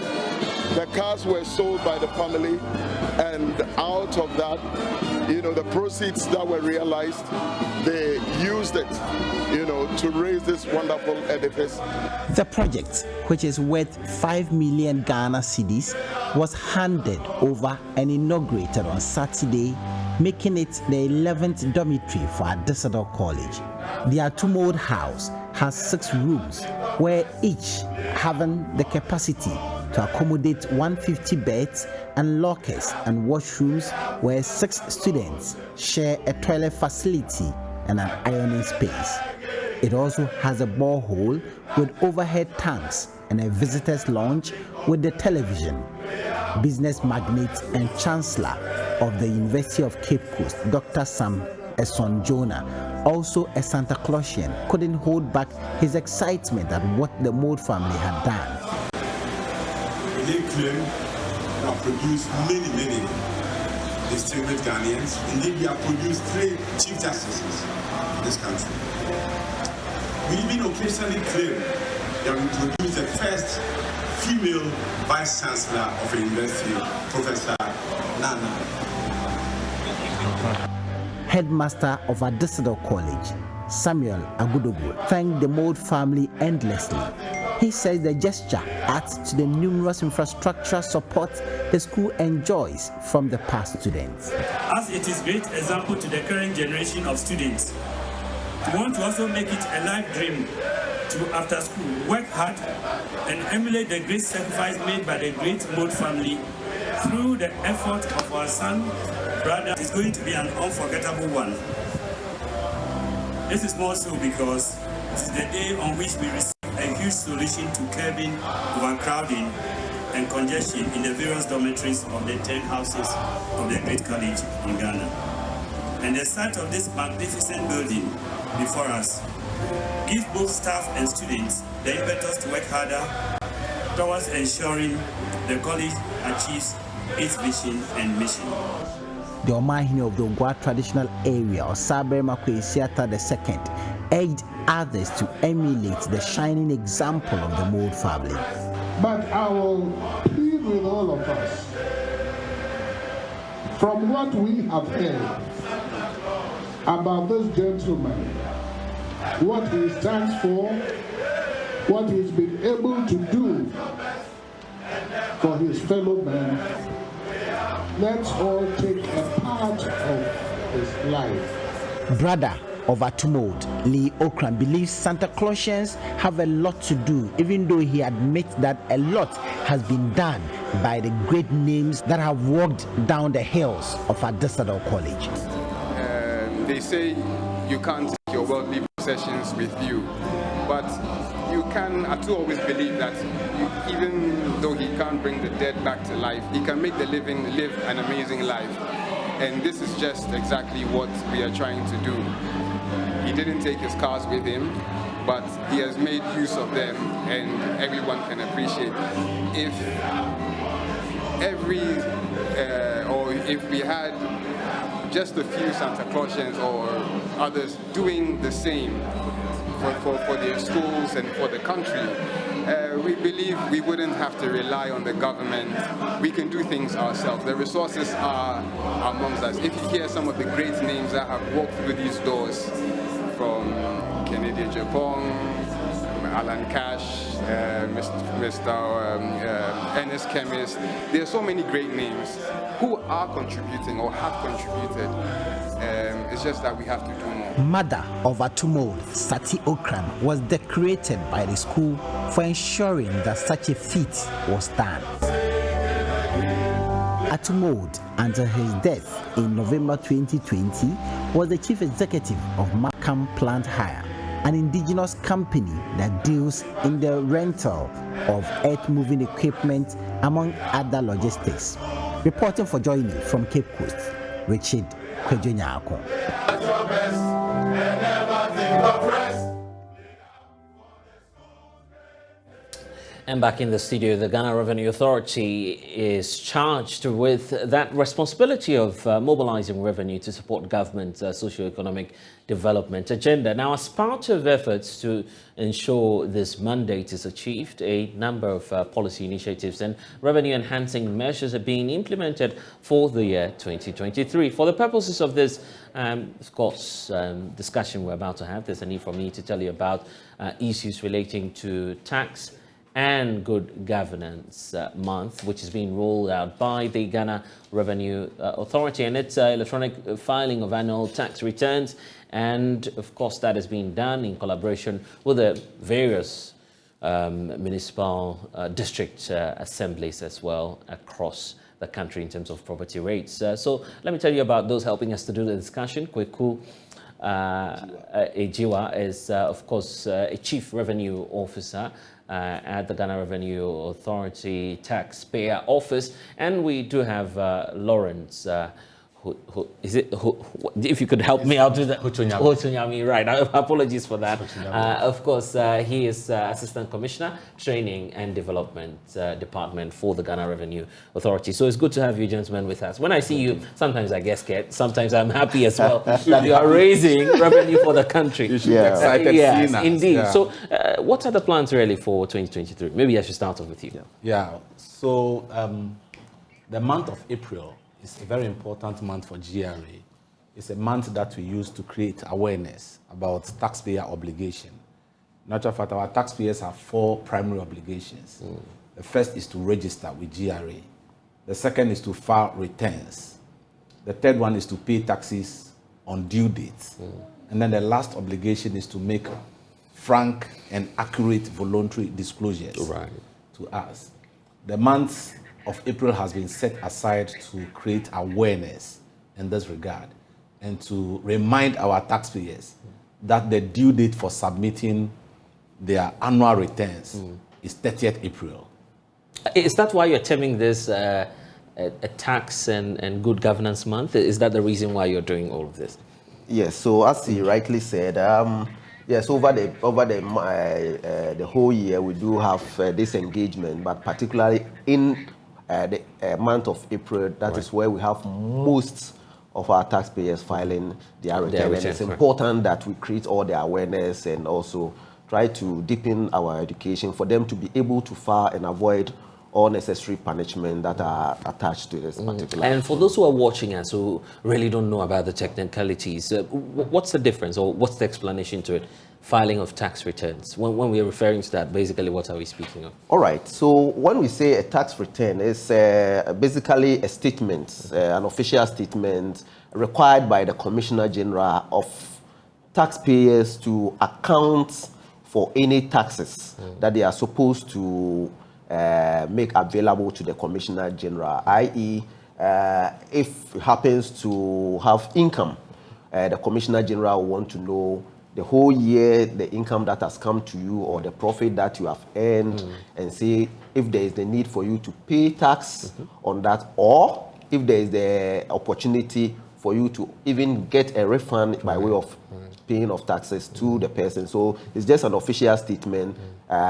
the cars were sold by the family, and out of that, the proceeds that were realized, they used it, to raise this wonderful edifice. The project, which is worth 5 million Ghana cedis, was handed over and inaugurated on Saturday, making it the 11th dormitory for Adisadel College. The Atumode House has 6 rooms, where each having the capacity to accommodate 150 beds and lockers and washrooms, where 6 students share a toilet facility and an ironing space. It also has a borehole with overhead tanks and a visitor's lounge with the television. Business magnate and chancellor of the University of Cape Coast, Dr. Sam Eson Jonah, also a Santa Clausian, couldn't hold back his excitement at what the Mode family had done. They claim they have produced many distinguished Ghanaians. Indeed, we have produced 3 chief justices in this country. We even occasionally claim that we produced the first female vice chancellor of a university, Professor Nana. Headmaster of Adisadel College, Samuel Agudogo, thanked the Mode family endlessly. He says the gesture adds to the numerous infrastructural support the school enjoys from the past students. As it is a great example to the current generation of students, we want to also make it a life dream to, after school, work hard and emulate the great sacrifice made by the great Mode family through the effort of our son, brother. It's going to be an unforgettable one. This is more so because it is the day on which we receive a huge solution to curbing overcrowding and congestion in the various dormitories of the 10 houses of the great college in Ghana. And the sight of this magnificent building before us gives both staff and students the impetus to work harder towards ensuring the college achieves its vision and mission. The Omahini of the Ogwa traditional area, Osabe Makwesiata II, urged others to emulate the shining example of the Mode family. But I will plead with all of us, from what we have heard about this gentleman, what he stands for, what he's been able to do for his fellow men, let's all take a part of his life. Brother of Atumode, Lee Okran, believes Santa Clausians have a lot to do, even though he admits that a lot has been done by the great names that have walked down the hills of Adisadel College. They say you can't take your worldly possessions with you, but you can. Atu always believe that even though he can't bring the dead back to life, he can make the living live an amazing life. And this is just exactly what we are trying to do. He didn't take his cars with him, but he has made use of them, and everyone can appreciate. If we had just a few Santa Clausians or others doing the same for their schools and for the country, we believe we wouldn't have to rely on the government. We can do things ourselves. The resources are amongst us. If you hear some of the great names that have walked through these doors, from Kennedy Japong, Alan Cash, Mr. Ernest Chemist, there are so many great names who are contributing or have contributed. It's just that we have to do more. Mother of Atumode, Sati Okran, was decorated by the school for ensuring that such a feat was done. Atumode, until his death in November 2020, was the chief executive of Markham Plant Hire, an indigenous company that deals in the rental of earth-moving equipment, among other logistics. Reporting for JoyNews from Cape Coast, Richard Kwejo Nyako. And back in the studio, the Ghana Revenue Authority is charged with that responsibility of mobilizing revenue to support government's socio-economic development agenda. Now, as part of efforts to ensure this mandate is achieved, a number of policy initiatives and revenue-enhancing measures are being implemented for the year 2023. For the purposes of this, of course, discussion we're about to have, there's a need for me to tell you about issues relating to tax and Good Governance Month, which is being rolled out by the Ghana Revenue Authority, and it's electronic filing of annual tax returns. And of course, that is being done in collaboration with the various municipal district assemblies as well across the country in terms of property rates. So let me tell you about those helping us to do the discussion. Kweku Ejiwa is, of course, a Chief Revenue Officer at the Ghana Revenue Authority Taxpayer Office, and we do have Lawrence. If you could help me out with that. Hotunyami, right. Apologies for that. Of course, he is Assistant Commissioner, Training and Development Department for the Ghana Revenue Authority. So it's good to have you gentlemen with us. When I see you, sometimes I get scared, sometimes I'm happy as well that you are raising revenue for the country. You should be excited. Yes, indeed. Yeah. So what are the plans really for 2023? Maybe I should start off with you. So the month of April is a very important month for GRA. It's a month that we use to create awareness about taxpayer obligation. In actual fact, our taxpayers have 4 primary obligations. The first is to register with GRA. The second is to file returns. The third one is to pay taxes on due dates. And then the last obligation is to make frank and accurate voluntary disclosures to us. The month of April has been set aside to create awareness in this regard and to remind our taxpayers that the due date for submitting their annual returns is 30th April. Is that why you're terming this a tax and good governance month? Is that the reason why you're doing all of this? Yes, so as he rightly said, yes, over the whole year we do have this engagement, but particularly in the month of April, that is where we have most of our taxpayers filing their return. And it's important that we create all the awareness and also try to deepen our education for them to be able to file and avoid all necessary punishment that are attached to this particular. And for those who are watching us who really don't know about the technicalities, what's the difference or what's the explanation to it? Filing of tax returns. When we are referring to that, basically what are we speaking of? All right, so when we say a tax return, it's basically a statement, an official statement required by the Commissioner General of taxpayers to account for any taxes that they are supposed to make available to the Commissioner General, i.e. If it happens to have income, the Commissioner General will want to know the whole year, the income that has come to you or the profit that you have earned, and see if there is the need for you to pay tax on that, or if there is the opportunity for you to even get a refund by way of paying of taxes to the person. So it's just an official statement.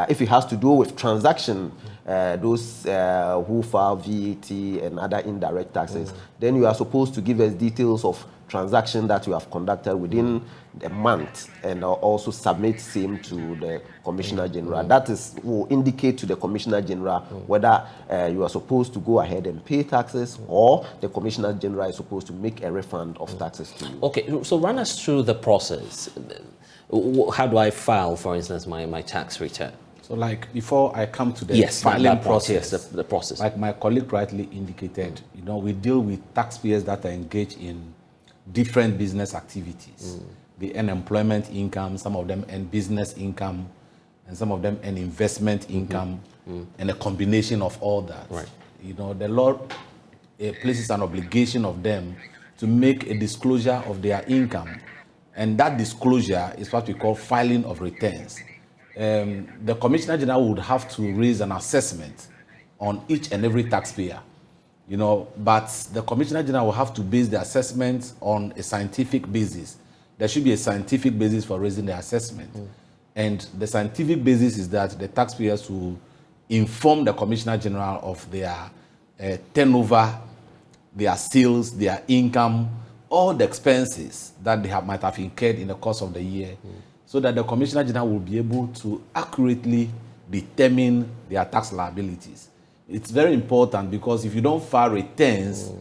If it has to do with transaction, those who file VAT and other indirect taxes, then you are supposed to give us details of transaction that you have conducted within the month and also submit same to the Commissioner General. That will indicate to the Commissioner General whether you are supposed to go ahead and pay taxes or the Commissioner General is supposed to make a refund of taxes to you. Okay, so run us through the process. How do I file, for instance, my tax return? So like before I come to the filing process, the process. Like my colleague rightly indicated, we deal with taxpayers that are engaged in different business activities. They earn employment income, some of them earn business income, and some of them earn investment income, and a combination of all that. The law places an obligation of them to make a disclosure of their income, and that disclosure is what we call filing of returns. The Commissioner General would have to raise an assessment on each and every taxpayer, but the Commissioner General will have to base the assessment on a scientific basis, there should be a scientific basis for raising the assessment. And the scientific basis is that the taxpayers will inform the Commissioner General of their turnover, their sales, their income, all the expenses that they might have incurred in the course of the year, so that the Commissioner General will be able to accurately determine their tax liabilities. It's very important because if you don't file returns,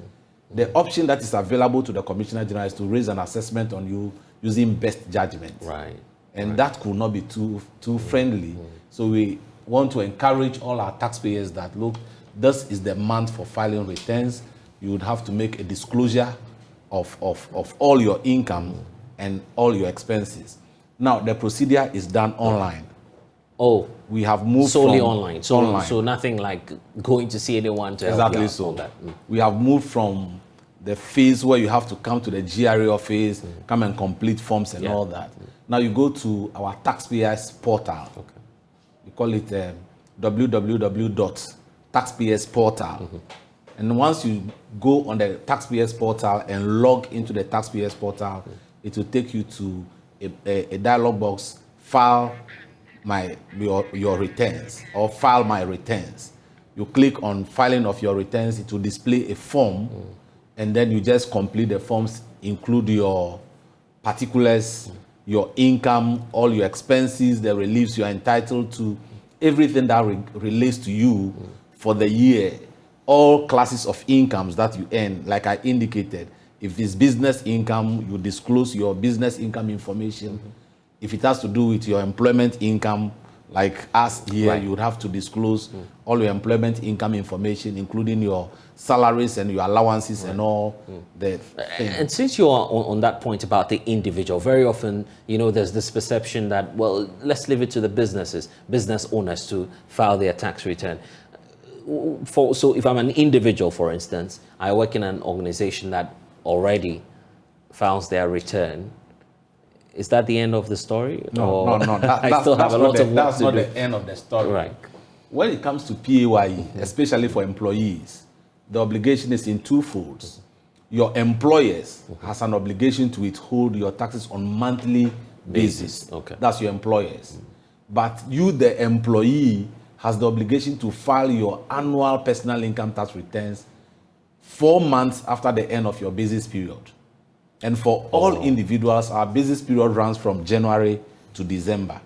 the option that is available to the Commissioner General is to raise an assessment on you using best judgment. Right. And that could not be too friendly. So we want to encourage all our taxpayers that, look, this is the month for filing returns. You would have to make a disclosure of all your income and all your expenses. Now, the procedure is done online. Oh, we have moved solely from online. So nothing like going to see anyone to help you out so. on that. We have moved from the phase where you have to come to the GRA office, come and complete forms and all that. Now you go to our taxpayers portal. Okay. We call it www.taxpayersportal. And once you go on the taxpayers portal and log into the taxpayers portal, it will take you to a dialog box, file your returns or file my returns. You click on filing of your returns, it will display a form, and then you just complete the forms, include your particulars, your income, all your expenses, the reliefs you are entitled to, everything that relates to you for the year, all classes of incomes that you earn, like I indicated. If it's business income, you disclose your business income information. If it has to do with your employment income, like us here, you would have to disclose all your employment income information, including your salaries and your allowances and all the things. And since you are on that point about the individual, very often, there's this perception that, well, let's leave it to the business owners to file their tax return. So if I'm an individual, for instance, I work in an organization that already files their return, is that the end of the story? No. I still have a lot of work to do. That's not the end of the story. Right. When it comes to PAYE, especially for employees, the obligation is in two folds. Your employers has an obligation to withhold your taxes on monthly basis. Okay. That's your employers. But you, the employee, has the obligation to file your annual personal income tax returns 4 months after the end of your business period. And for all individuals, our business period runs from January to December.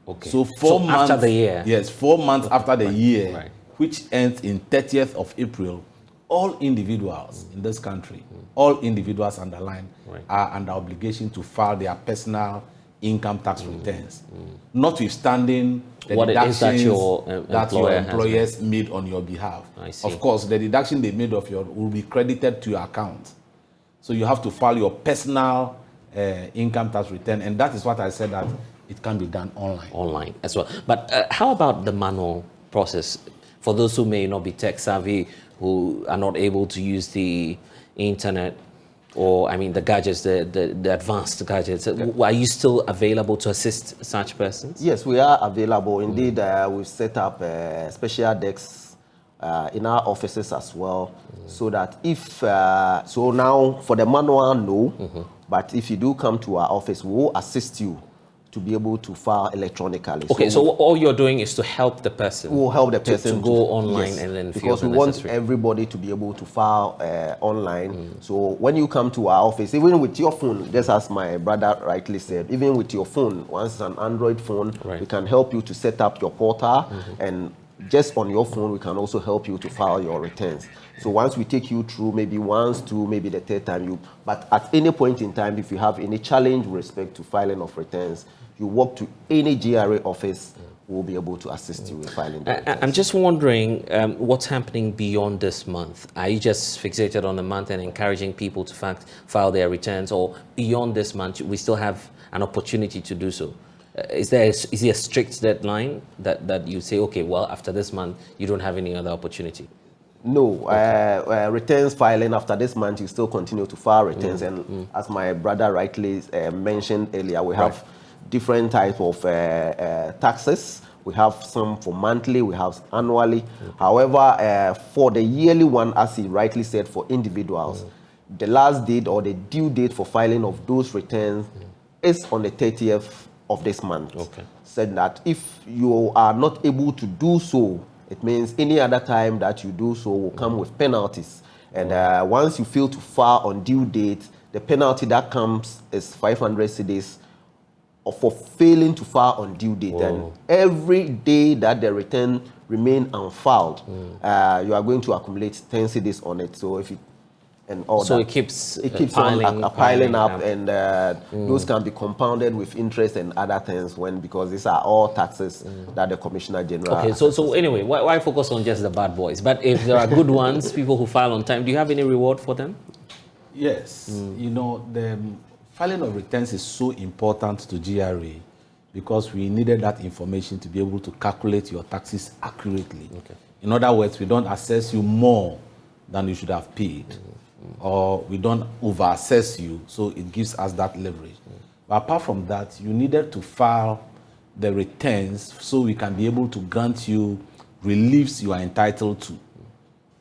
Okay. So 4 months after the year. Yes, 4 months after the year, which ends in 30th of April, all individuals in this country, all individuals underlined, are under obligation to file their personal income tax returns, notwithstanding the deductions that your employers made on your behalf. I see. Of course, the deduction they made of your will be credited to your account. So you have to file your personal income tax return, and that is what I said, that it can be done online. Online as well. But how about the manual process? For those who may not be tech savvy, who are not able to use the internet, or the gadgets, the advanced gadgets, are you still available to assist such persons? Yes, we are available. Indeed, we've set up special desks in our offices as well, so that if so now for the manual, no, but if you do come to our office, we will assist you to be able to file electronically. Okay, so all you're doing is to help the person. We'll help the person to go online, and then because we want everybody to be able to file online. So when you come to our office, even with your phone, just as my brother rightly said, even with your phone, once it's an Android phone, we can help you to set up your portal, and just on your phone, we can also help you to file your returns. So once we take you through, maybe once, two, maybe the third time, but at any point in time, if you have any challenge with respect to filing of returns, you walk to any GRA office, we'll be able to assist you in filing the returns. I'm just wondering what's happening beyond this month. Are you just fixated on the month and encouraging people to file their returns, or beyond this month, we still have an opportunity to do so? Is there a strict deadline that you say, okay, well, after this month, you don't have any other opportunity? No, returns filing after this month, you still continue to file returns. And as my brother rightly mentioned earlier, we have different types of taxes. We have some for monthly, we have annually. However, for the yearly one, as he rightly said, for individuals, the last date or the due date for filing of those returns is on the 30th of this month. Okay. Said that if you are not able to do so, it means any other time that you do so will come with penalties. And once you fail to file on due date, the penalty that comes is 500 cedis for failing to file on due date. And every day that the return remain unfiled, you are going to accumulate 10 cedis on it. So if you so it keeps piling up, and those can be compounded with interest and other things because these are all taxes that the Commissioner General. Okay, so anyway, why focus on just the bad boys? But if there are good ones, people who file on time, do you have any reward for them? Yes, you know, the filing of returns is so important to GRA because we needed that information to be able to calculate your taxes accurately. Okay. In other words, we don't assess you more than you should have paid. Or we don't over-assess you, so it gives us that leverage. But apart from that, you needed to file the returns so we can be able to grant you reliefs you are entitled to.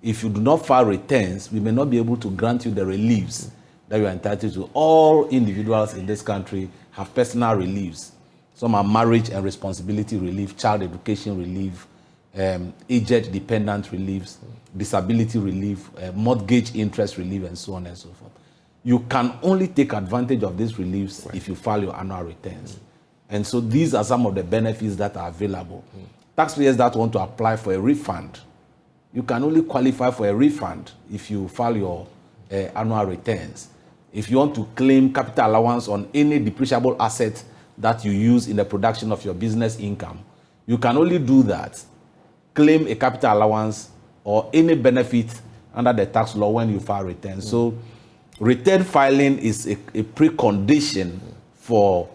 If you do not file returns, we may not be able to grant you the reliefs that you are entitled to. All individuals in this country have personal reliefs. Some are marriage and responsibility relief, child education relief, aged dependent reliefs, disability relief, mortgage interest relief, and so on and so forth. You can only take advantage of these reliefs if you file your annual returns. And so these are some of the benefits that are available. Taxpayers that want to apply for a refund, you can only qualify for a refund if you file your annual returns. If you want to claim capital allowance on any depreciable asset that you use in the production of your business income, you can only do that, claim a capital allowance or any benefit under the tax law when you file returns. So return filing is a precondition for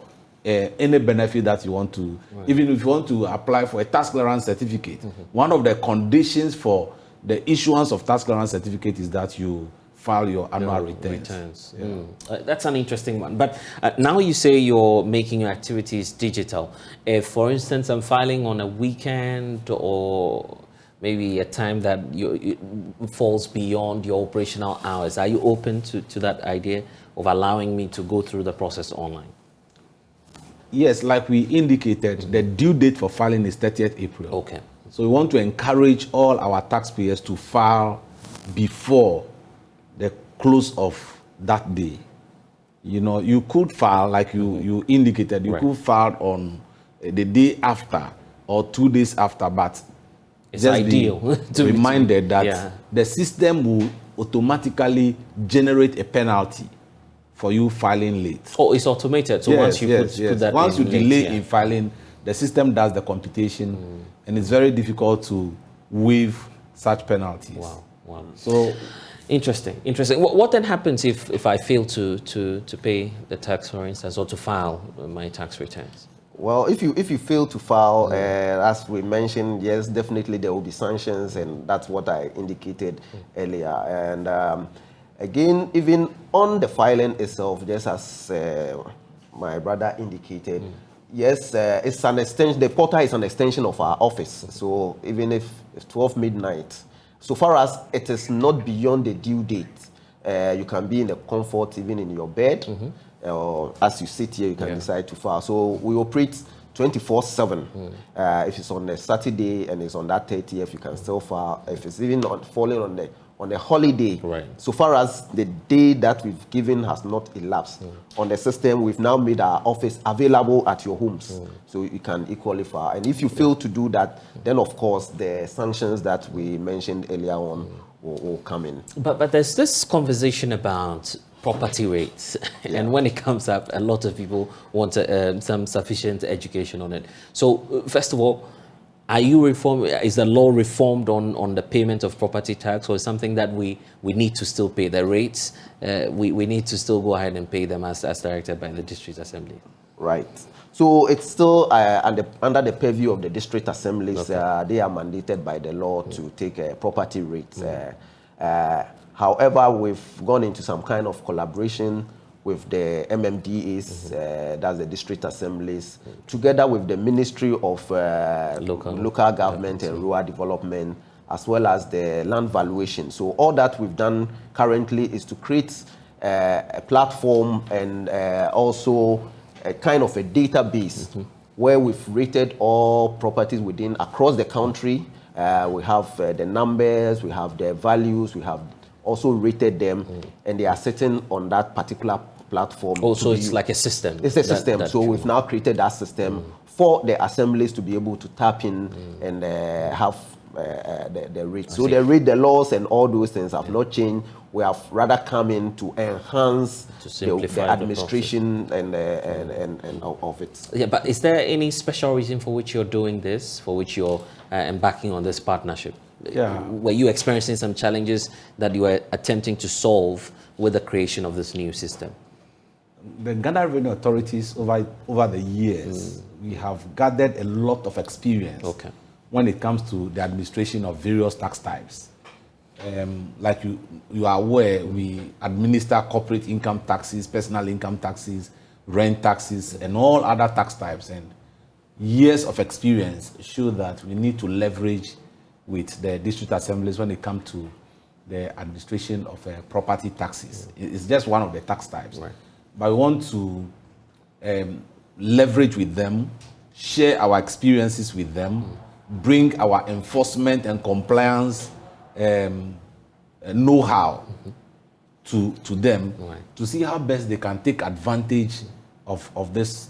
any benefit that you want to, even if you want to apply for a tax clearance certificate, one of the conditions for the issuance of tax clearance certificate is that you file your annual returns. That's an interesting one. But now you say you're making your activities digital. If, for instance, I'm filing on a weekend or maybe a time that it falls beyond your operational hours, are you open to that idea of allowing me to go through the process online? Yes, like we indicated, the due date for filing is 30th April. Okay. So we want to encourage all our taxpayers to file before the close of that day. You know, you could file, like you indicated, you could file on the day after or 2 days after, but it's ideal to be reminded that the system will automatically generate a penalty for you filing late. Oh, it's automated. So once you put that once you delay late, in filing, the system does the computation, and it's very difficult to waive such penalties. Wow. So interesting. What then happens if I fail to pay the tax, for instance, or to file my tax returns? Well, if you fail to file, as we mentioned, yes, definitely there will be sanctions, and that's what I indicated earlier. And again, even on the filing itself, just as my brother indicated, yes, it's an extension. The portal is an extension of our office. So even if it's 12 midnight, so far as it is not beyond the due date, you can be in the comfort, even in your bed. Or as you sit here, you can decide to file. So we operate 24/7. If it's on a Saturday and it's on that 30th, you can still file. If it's even falling on a holiday, so far as the day that we've given has not elapsed on the system, we've now made our office available at your homes, so you can equally file. And if you fail to do that, then of course the sanctions that we mentioned earlier on will come in. But there's this conversation about property rates, and when it comes up, a lot of people want some sufficient education on it. So first of all, are you is the law reformed on the payment of property tax, or is something that we need to still pay the rates? We need to still go ahead and pay them as directed by the district assembly. Right. So it's still under the purview of the district assemblies. They are mandated by the law to take property rates. However, we've gone into some kind of collaboration with the MMDAs, that's the district assemblies, together with the Ministry of Local Government and Rural Development, as well as the land valuation. So all that we've done currently is to create a platform and also a kind of a database where we've rated all properties across the country. We have the numbers, we have the values, we have also rated them, and they are sitting on that particular platform. Also, it's like a system. It's a system. So we've now created that system for the assemblies to be able to tap in and have the rates. So the rate, the laws, and all those things have not changed. We have rather come in to enhance the administration and of it. Yeah, but is there any special reason for which you're doing this, for which you're embarking on this partnership? Yeah. Were you experiencing some challenges that you were attempting to solve with the creation of this new system? The Ghana Revenue Authorities over the years, we have gathered a lot of experience when it comes to the administration of various tax types. Like you are aware, we administer corporate income taxes, personal income taxes, rent taxes, and all other tax types. And years of experience show that we need to leverage with the district assemblies when it comes to the administration of property taxes. It's just one of the tax types. Right. But we want to leverage with them, share our experiences with them, bring our enforcement and compliance know-how to them, to see how best they can take advantage of this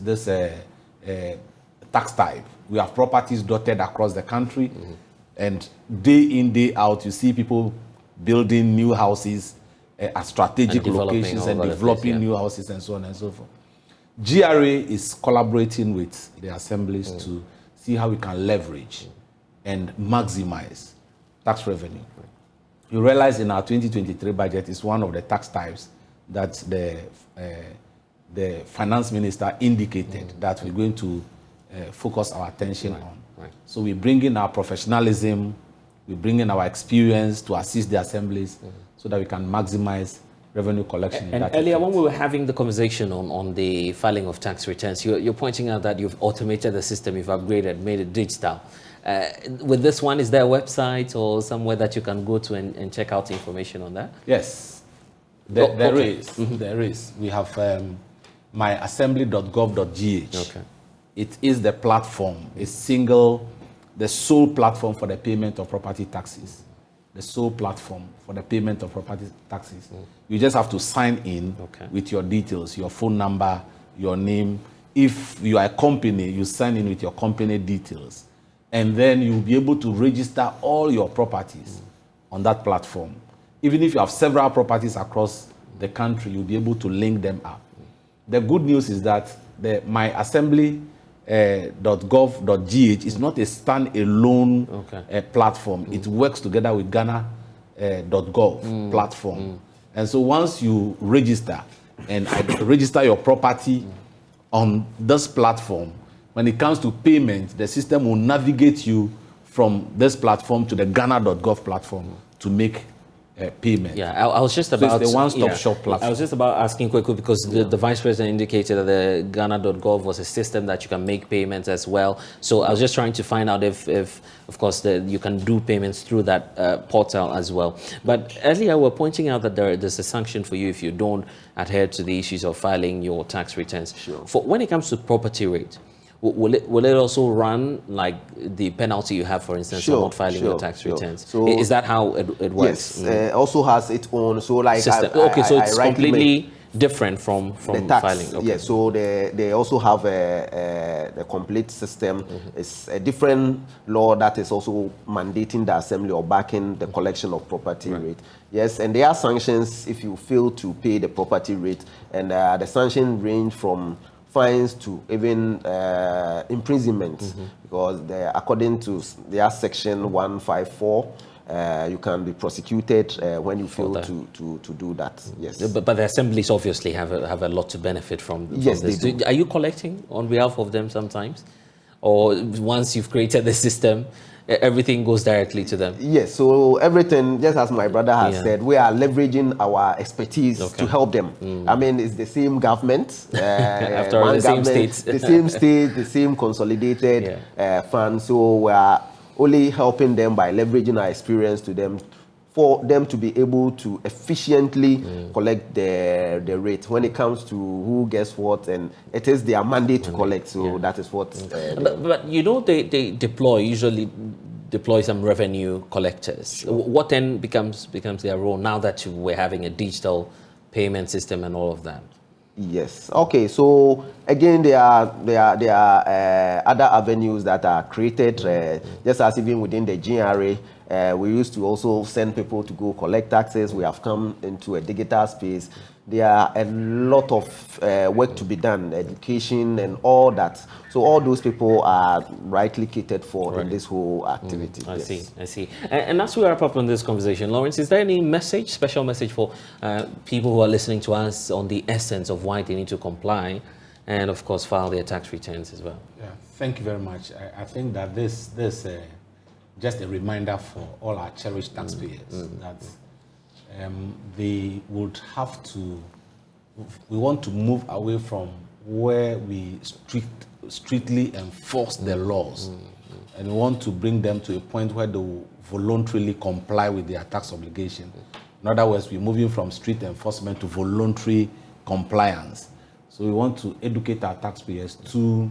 tax type. We have properties dotted across the country, and day in, day out, you see people building new houses at strategic locations and developing new houses and so on and so forth. GRA is collaborating with the assemblies to see how we can leverage and maximize tax revenue. You realize in our 2023 budget is one of the tax types that the finance minister indicated that we're going to focus our attention on. Right. So we bring in our professionalism, we bring in our experience to assist the assemblies so that we can maximize revenue collection. And earlier when we were having the conversation on the filing of tax returns, you're pointing out that you've automated the system, you've upgraded, made it digital. With this one, is there a website or somewhere that you can go to and check out information on that? Yes, there is. There is. We have myassembly.gov.gh. Okay. It is the platform, the sole platform for the payment of property taxes. The sole platform for the payment of property taxes. You just have to sign in with your details, your phone number, your name. If you are a company, you sign in with your company details. And then you'll be able to register all your properties on that platform. Even if you have several properties across the country, you'll be able to link them up. The good news is that the myassembly.gov.gh is not a standalone platform. It works together with Ghana.gov platform. And so once you register and register your property on this platform, when it comes to payment, the system will navigate you from this platform to the Ghana.gov platform to make payment. Yeah, I was just about... So it's the one-stop shop platform. I was just about asking quickly because the Vice President indicated that the Ghana.gov was a system that you can make payments as well. So I was just trying to find out if of course, you can do payments through that portal as well. But earlier, we were pointing out that there's a sanction for you if you don't adhere to the issues of filing your tax returns. Sure. When it comes to property rate, will it also run like the penalty you have, for instance, for not filing your tax returns? So is that how it works? Yes, also has its own. So like system. So it's completely different from the tax filing. Okay. Yes, so they also have a complete system. It's a different law that is also mandating the assembly or backing the collection of property rate. Yes, and there are sanctions if you fail to pay the property rate, and the sanctions range from fines to even imprisonment, because according to their section 154, you can be prosecuted when you fail to do that. Yes, but the assemblies obviously have a lot to benefit from yes, this. They do. Are you collecting on behalf of them sometimes, or once you've created the system, everything goes directly to them? Yes, so everything, just as my brother has said, we are leveraging our expertise to help them. I mean, it's the same government, after all, the same states, the same consolidated fund. So we are only helping them by leveraging our experience to them, for them to be able to efficiently collect the rate when it comes to who gets what, and it is their mandate to collect. So that is what. But you know, they usually deploy some revenue collectors. Sure. What then becomes their role now that we're having a digital payment system and all of that? Yes. Okay. So again, there are other avenues that are created, just as even within the GRA. We used to also send people to go collect taxes. We have come into a digital space. There are a lot of work to be done, education and all that. So all those people are rightly catered for in this whole activity. I see. And as we wrap up on this conversation, Lawrence, is there any special message for people who are listening to us on the essence of why they need to comply and, of course, file their tax returns as well? Yeah, thank you very much. I think that this just a reminder for all our cherished taxpayers that they would have to, we want to move away from where we strictly enforce the laws, and we want to bring them to a point where they will voluntarily comply with their tax obligation. In other words, we're moving from strict enforcement to voluntary compliance. So we want to educate our taxpayers to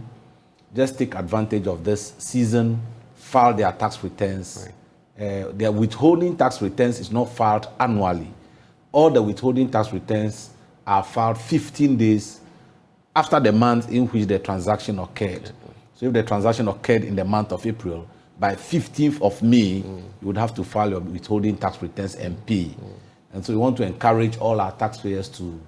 just take advantage of this season, file their tax returns. Their withholding tax returns is not filed annually. All the withholding tax returns are filed 15 days after the month in which the transaction occurred. So if the transaction occurred in the month of April, by 15th of May, you would have to file your withholding tax returns and pay. And so we want to encourage all our taxpayers to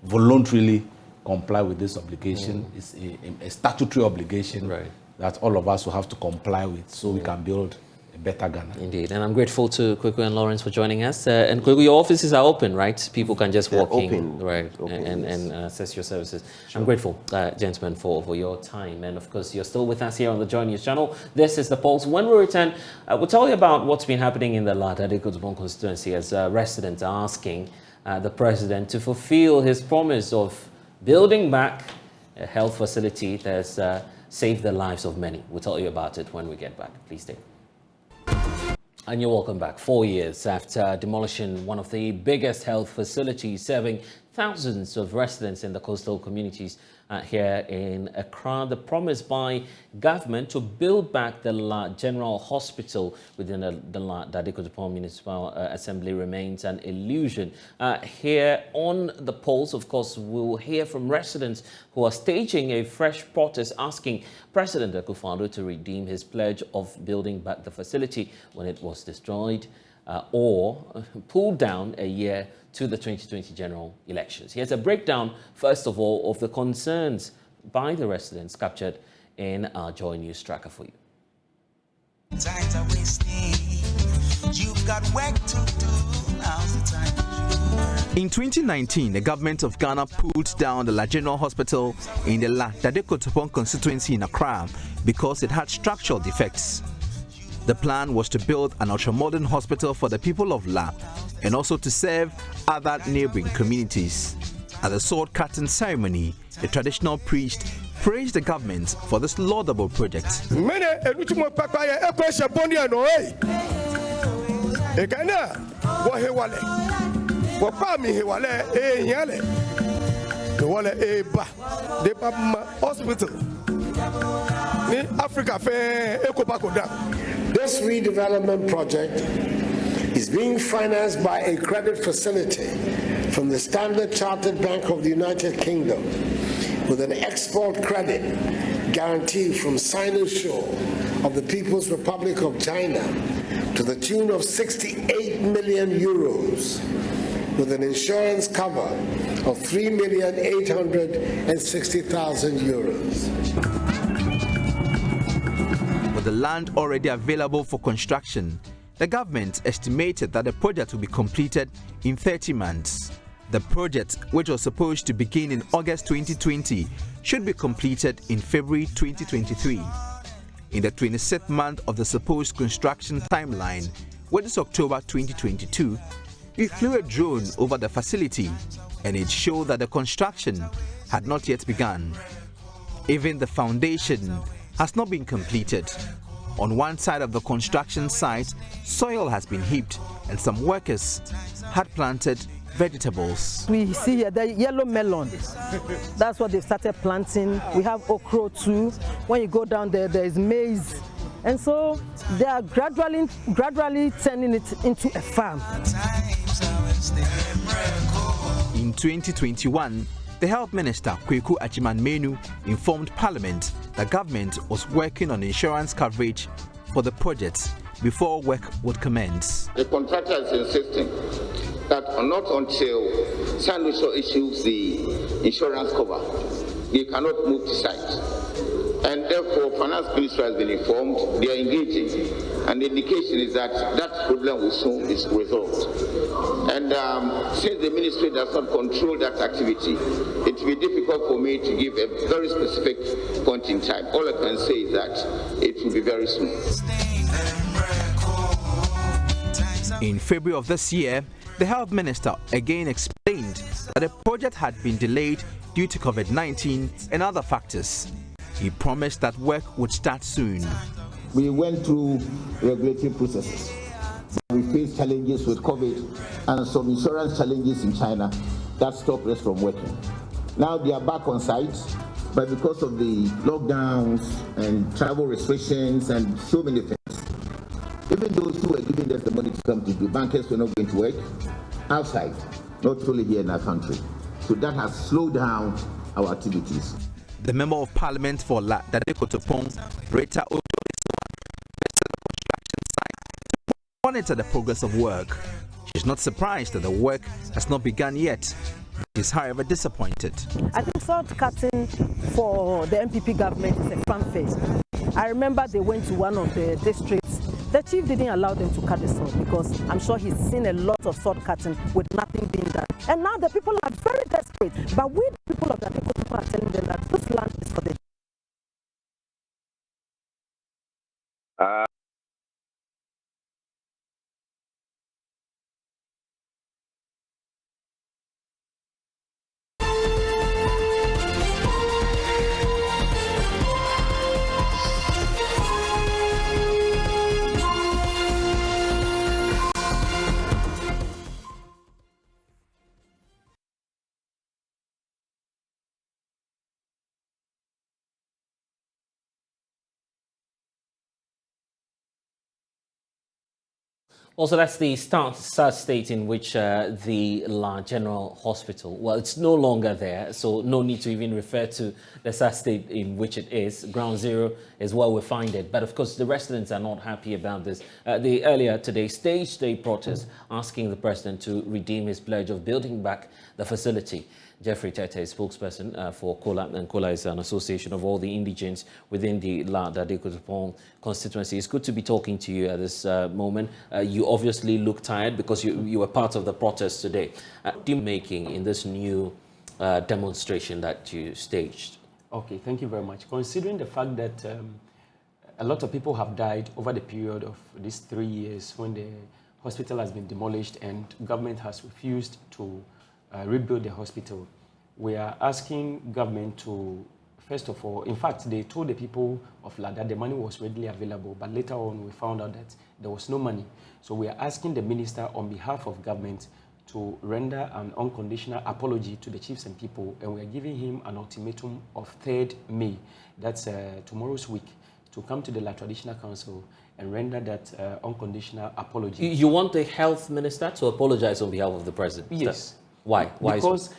voluntarily comply with this obligation. It's a statutory obligation that all of us will have to comply with so we can build a better Ghana. Indeed. And I'm grateful to Kweku and Lawrence for joining us. And Kweku, your offices are open, right? People can just walk in, and access your services. Sure. I'm grateful, gentlemen, for your time. And of course, you're still with us here on the JoyNews channel. This is The Pulse. When we return, we'll tell you about what's been happening in the Ladadekotopon constituency as residents are asking the president to fulfill his promise of building back a health facility that's saved the lives of many. We'll tell you about it when we get back. Please stay. And you're welcome back. 4 years after demolishing one of the biggest health facilities serving thousands of residents in the coastal communities here in Accra, the promise by government to build back the General Hospital within the Ladadekotopon Municipal Assembly remains an illusion. Here on The Pulse, of course, we'll hear from residents who are staging a fresh protest asking President Akufo-Addo to redeem his pledge of building back the facility when it was destroyed or pulled down a year to the 2020 general elections. Here's a breakdown, first of all, of the concerns by the residents captured in our JoyNews tracker for you. Times are wasting. You've got work to do. Now's the time. In 2019, the government of Ghana pulled down the General Hospital in the Ladadekotopon constituency in Accra because it had structural defects. The plan was to build an ultra-modern hospital for the people of La and also to serve other neighboring communities. At the sword-cutting ceremony, the traditional priest praised the government for this laudable project. This redevelopment project is being financed by a credit facility from the Standard Chartered Bank of the United Kingdom with an export credit guarantee from Sinosure of the People's Republic of China to the tune of 68 million euros with an insurance cover of 3,860,000 euros. With the land already available for construction, the government estimated that the project will be completed in 30 months. The project, which was supposed to begin in August 2020, should be completed in February 2023. In the 26th month of the supposed construction timeline, which is October 2022, we flew a drone over the facility and it showed that the construction had not yet begun. Even the foundation has not been completed. On one side of the construction site, soil has been heaped and some workers had planted vegetables. We see here the yellow melon. That's what they started planting. We have okra too. When you go down there, there is maize. And so they are gradually turning it into a farm. In 2021, the Health Minister, Kweku Achiman-Menu, informed Parliament that government was working on insurance coverage for the project before work would commence. The contractor is insisting that not until Sanduso issues the insurance cover, they cannot move the site. And therefore, Finance Minister has been informed, they are engaging, and the indication is that that problem will soon be resolved. And since the Ministry does not control that activity, it will be difficult for me to give a very specific point in time. All I can say is that it will be very soon. In February of this year, the Health Minister again explained that the project had been delayed due to COVID-19 and other factors. He promised that work would start soon. We went through regulatory processes. We faced challenges with COVID and some insurance challenges in China that stopped us from working. Now they are back on site, but because of the lockdowns and travel restrictions and so many things, even those who were giving us the money to come to do, bankers were not going to work outside, not only here in our country. So that has slowed down our activities. The Member of Parliament for La Dadekotopong, Rita Ojo, visited the construction site to monitor the progress of work. She's not surprised that the work has not begun yet. She's, however, disappointed. I think salt cutting for the MPP government is a fun phase. I remember they went to one of the districts. The chief didn't allow them to cut the salt because I'm sure he's seen a lot of salt cutting with nothing being done. And now the people are very desperate. But we, the people of the people, are telling them that this land is for them. Also, that's the sad state in which the La General Hospital, well, it's no longer there, so no need to even refer to the sad state in which it is. Ground zero is where we find it. But of course, the residents are not happy about this. They earlier today staged a protest asking the president to redeem his pledge of building back the facility. Jeffrey Tete, spokesperson for Kola, and Kola is an association of all the indigents within the La Dadekotopong constituency. It's good to be talking to you at this moment. You obviously look tired because you were part of the protest today. What are you making in this new demonstration that you staged? Okay, thank you very much. Considering the fact that a lot of people have died over the period of these 3 years when the hospital has been demolished and government has refused to rebuild the hospital, we are asking government to, first of all, in fact, they told the people of La that the money was readily available, but later on we found out that there was no money. So we are asking the minister on behalf of government to render an unconditional apology to the chiefs and people, and we are giving him an ultimatum of 3rd May, that's tomorrow's week, to come to the La Traditional Council and render that unconditional apology. You want the health minister to apologize on behalf of the president? Yes. Why?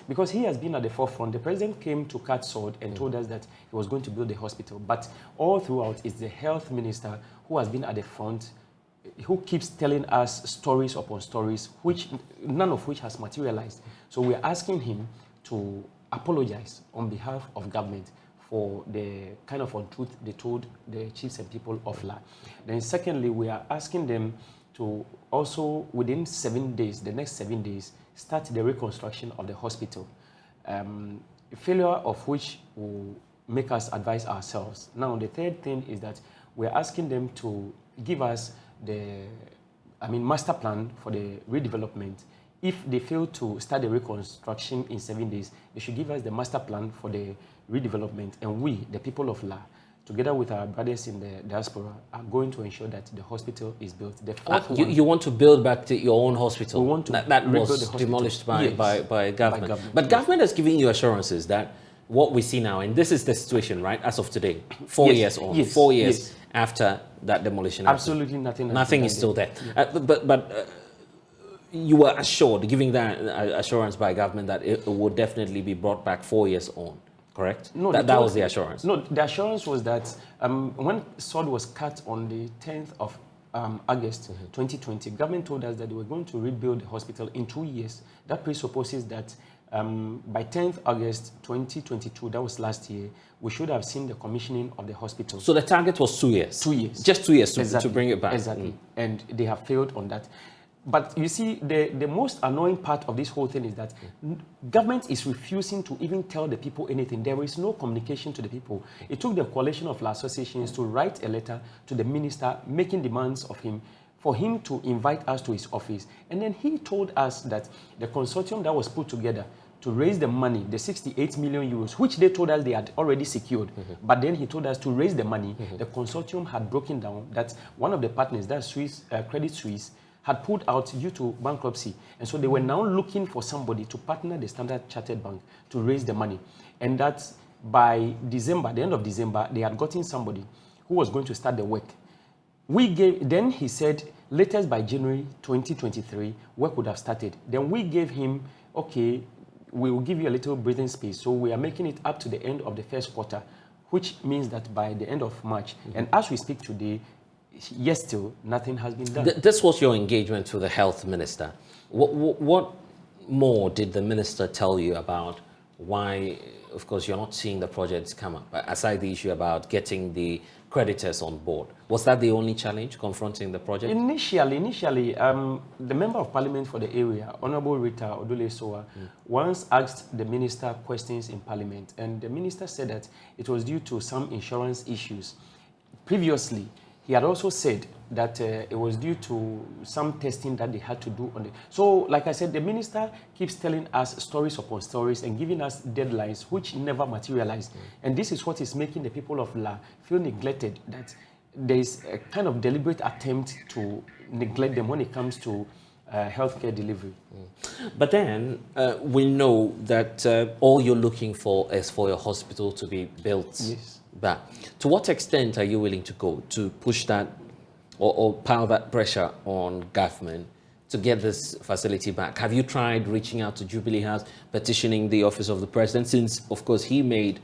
Because he has been at the forefront. The president came to cut sword and told us that he was going to build a hospital. But all throughout, it's the health minister who has been at the front, who keeps telling us stories upon stories, which none of which has materialized. So we're asking him to apologize on behalf of government for the kind of untruth they told the chiefs and people of La. Then secondly, we are asking them to also, within 7 days, the next 7 days, start the reconstruction of the hospital, failure of which will make us advise ourselves. Now, the third thing is that we're asking them to give us the master plan for the redevelopment. If they fail to start the reconstruction in 7 days, they should give us the master plan for the redevelopment, and we, the people of La, together with our brothers in the diaspora, are going to ensure that the hospital is built. The fourth one, you want to build back your own hospital? We want to that rebuild was the hospital. demolished by, Yes. by government. But government has given you assurances that what we see now, and this is the situation, right, as of today, 4 Yes. years on, Yes. 4 years Yes. after that demolition. Absolutely nothing. Nothing is still there. Yeah. But you were assured, giving that assurance by government that it would definitely be brought back 4 years on, correct? No, that was the assurance. No, the assurance was that when sword was cut on the 10th of August 2020, government told us that they were going to rebuild the hospital in 2 years. That presupposes that by 10th August 2022, that was last year, we should have seen the commissioning of the hospital. So the target was 2 years? 2 years. Just 2 years Exactly. to bring it back? Exactly. And they have failed on that. But you see, the most annoying part of this whole thing is that government is refusing to even tell the people anything. There is no communication to the people. It took the coalition of associations to write a letter to the minister making demands of him for him to invite us to his office. And then he told us that the consortium that was put together to raise the money, the 68 million euros, which they told us they had already secured. But then he told us to raise the money. The consortium had broken down, that one of the partners, that Swiss, Credit Suisse, had pulled out due to bankruptcy. And so they were now looking for somebody to partner the Standard Chartered Bank to raise the money. And that by December, the end of December, they had gotten somebody who was going to start the work. Then he said, latest by January 2023, work would have started. Then we gave him, okay, we will give you a little breathing space. So we are making it up to the end of the first quarter, which means that by the end of March, and as we speak today, yes, still, nothing has been done. This was your engagement with the health minister. What more did the minister tell you about why, of course, you're not seeing the projects come up, aside the issue about getting the creditors on board? Was that the only challenge confronting the project? Initially, the member of parliament for the area, Honorable Rita Odule Soa, once asked the minister questions in parliament, and the minister said that it was due to some insurance issues. Previously, he had also said that it was due to some testing that they had to do on it. So, like I said, the minister keeps telling us stories upon stories and giving us deadlines which never materialized. And this is what is making the people of La feel neglected, that there is a kind of deliberate attempt to neglect them when it comes to healthcare delivery. But then we know that all you're looking for is for your hospital to be built. Yes. Back. To what extent are you willing to go to push that or pile that pressure on government to get this facility back? Have you tried reaching out to Jubilee House, petitioning the office of the president, since, of course, he made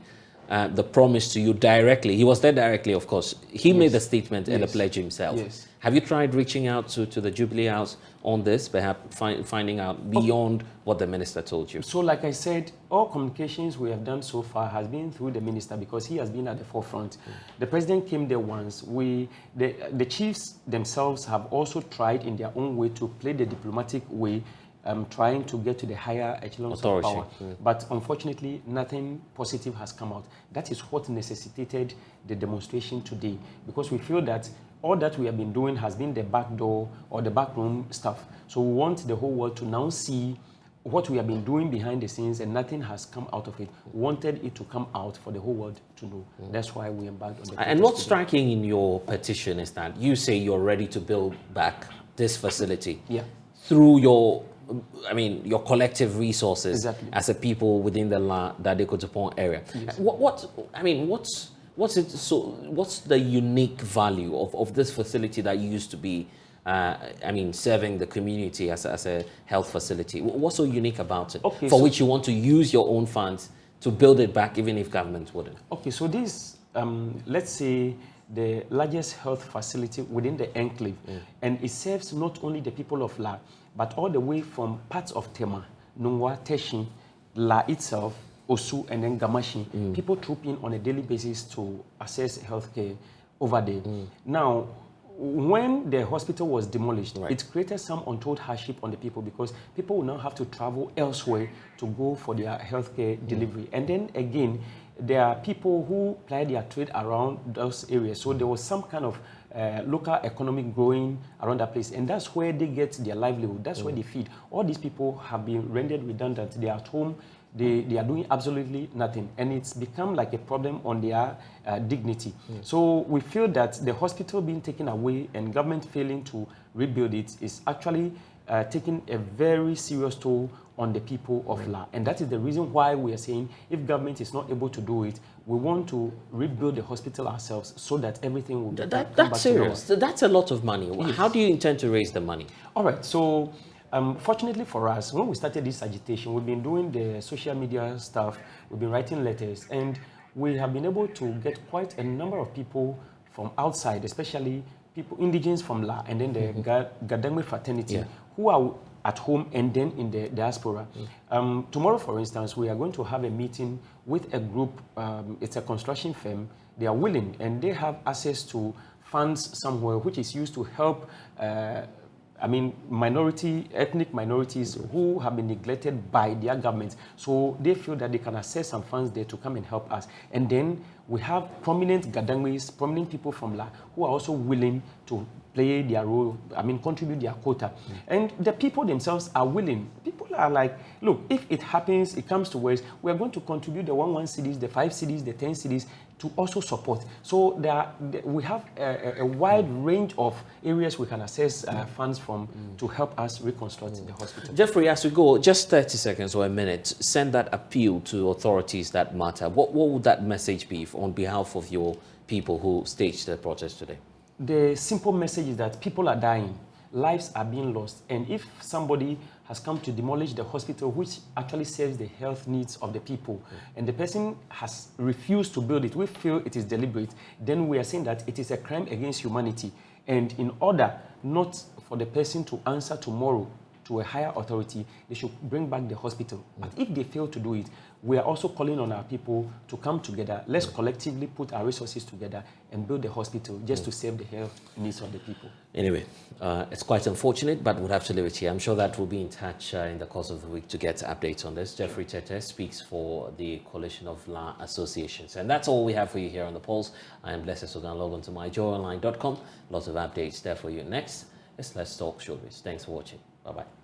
the promise to you directly? He was there directly, of course. He made the statement and the pledge himself. Yes. Have you tried reaching out to the Jubilee House on this, perhaps finding out beyond what the minister told you? So, like I said, all communications we have done so far has been through the minister because he has been at the forefront. The president came there once. The chiefs themselves have also tried in their own way to play the diplomatic way, trying to get to the higher echelons of power. But unfortunately, nothing positive has come out. That is what necessitated the demonstration today, because we feel that all that we have been doing has been the back door or the backroom stuff. So we want the whole world to now see what we have been doing behind the scenes, and nothing has come out of it. We wanted it to come out for the whole world to know. That's why we embarked on the And what's striking in your petition is that you say you're ready to build back this facility through your collective resources as a people within the Dadekotopon area. Yes. What's the unique value of this facility that used to be serving the community as a health facility? What's so unique about it which you want to use your own funds to build it back even if government wouldn't? Okay, so this, let's say, the largest health facility within the enclave, and it serves not only the people of La, but all the way from parts of Tema, Nungwa, Teshin, La itself, Osu, and then Gamashi. People troop in on a daily basis to access healthcare over there. Now, when the hospital was demolished, it created some untold hardship on the people, because people will now have to travel elsewhere to go for their healthcare delivery. And then again, there are people who ply their trade around those areas. So there was some kind of local economic growing around that place. And that's where they get their livelihood. That's where they feed. All these people have been rendered redundant. They are at home They are doing absolutely nothing, and it's become like a problem on their dignity. So we feel that the hospital being taken away and government failing to rebuild it is actually taking a very serious toll on the people of La. And that is the reason why we are saying if government is not able to do it, we want to rebuild the hospital ourselves so that everything will come back That's serious. to normal. That's a lot of money. Yes. How do you intend to raise the money? All right, so fortunately for us, when we started this agitation, we've been doing the social media stuff, we've been writing letters, and we have been able to get quite a number of people from outside, especially people, indigenous from La, and then the Gadangme fraternity, who are at home and then in the diaspora. Tomorrow, for instance, we are going to have a meeting with a group, it's a construction firm. They are willing and they have access to funds somewhere, which is used to help ethnic minorities who have been neglected by their government. So they feel that they can access some funds there to come and help us. And then we have prominent Gadangwis, prominent people from La, who are also willing to play their role, contribute their quota. And the people themselves are willing. People are like, look, if it happens, it comes to worse, we are going to contribute the 1 cities, the 5 cities, the 10 cities to also support. So we have a wide range of areas we can access funds from to help us reconstruct the hospital. Jeffrey, as we go, just 30 seconds or a minute, send that appeal to authorities that matter. What would that message be on behalf of your people who staged the protest today? The simple message is that people are dying, lives are being lost, and if somebody has come to demolish the hospital, which actually serves the health needs of the people, and the person has refused to build it, we feel it is deliberate, then we are saying that it is a crime against humanity. And in order not for the person to answer tomorrow to a higher authority, they should bring back the hospital. But if they fail to do it, we are also calling on our people to come together. Let's collectively put our resources together and build the hospital just to save the health needs of the people. Anyway, it's quite unfortunate, but we'll have to leave it here. I'm sure that we'll be in touch in the course of the week to get updates on this. Jeffrey Tete speaks for the Coalition of La Associations. And that's all we have for you here on The Pulse. I am Blessed Sogah. Log on to myjoyonline.com. Lots of updates there for you. Next is Let's Talk Showbiz. Thanks for watching. Bye-bye.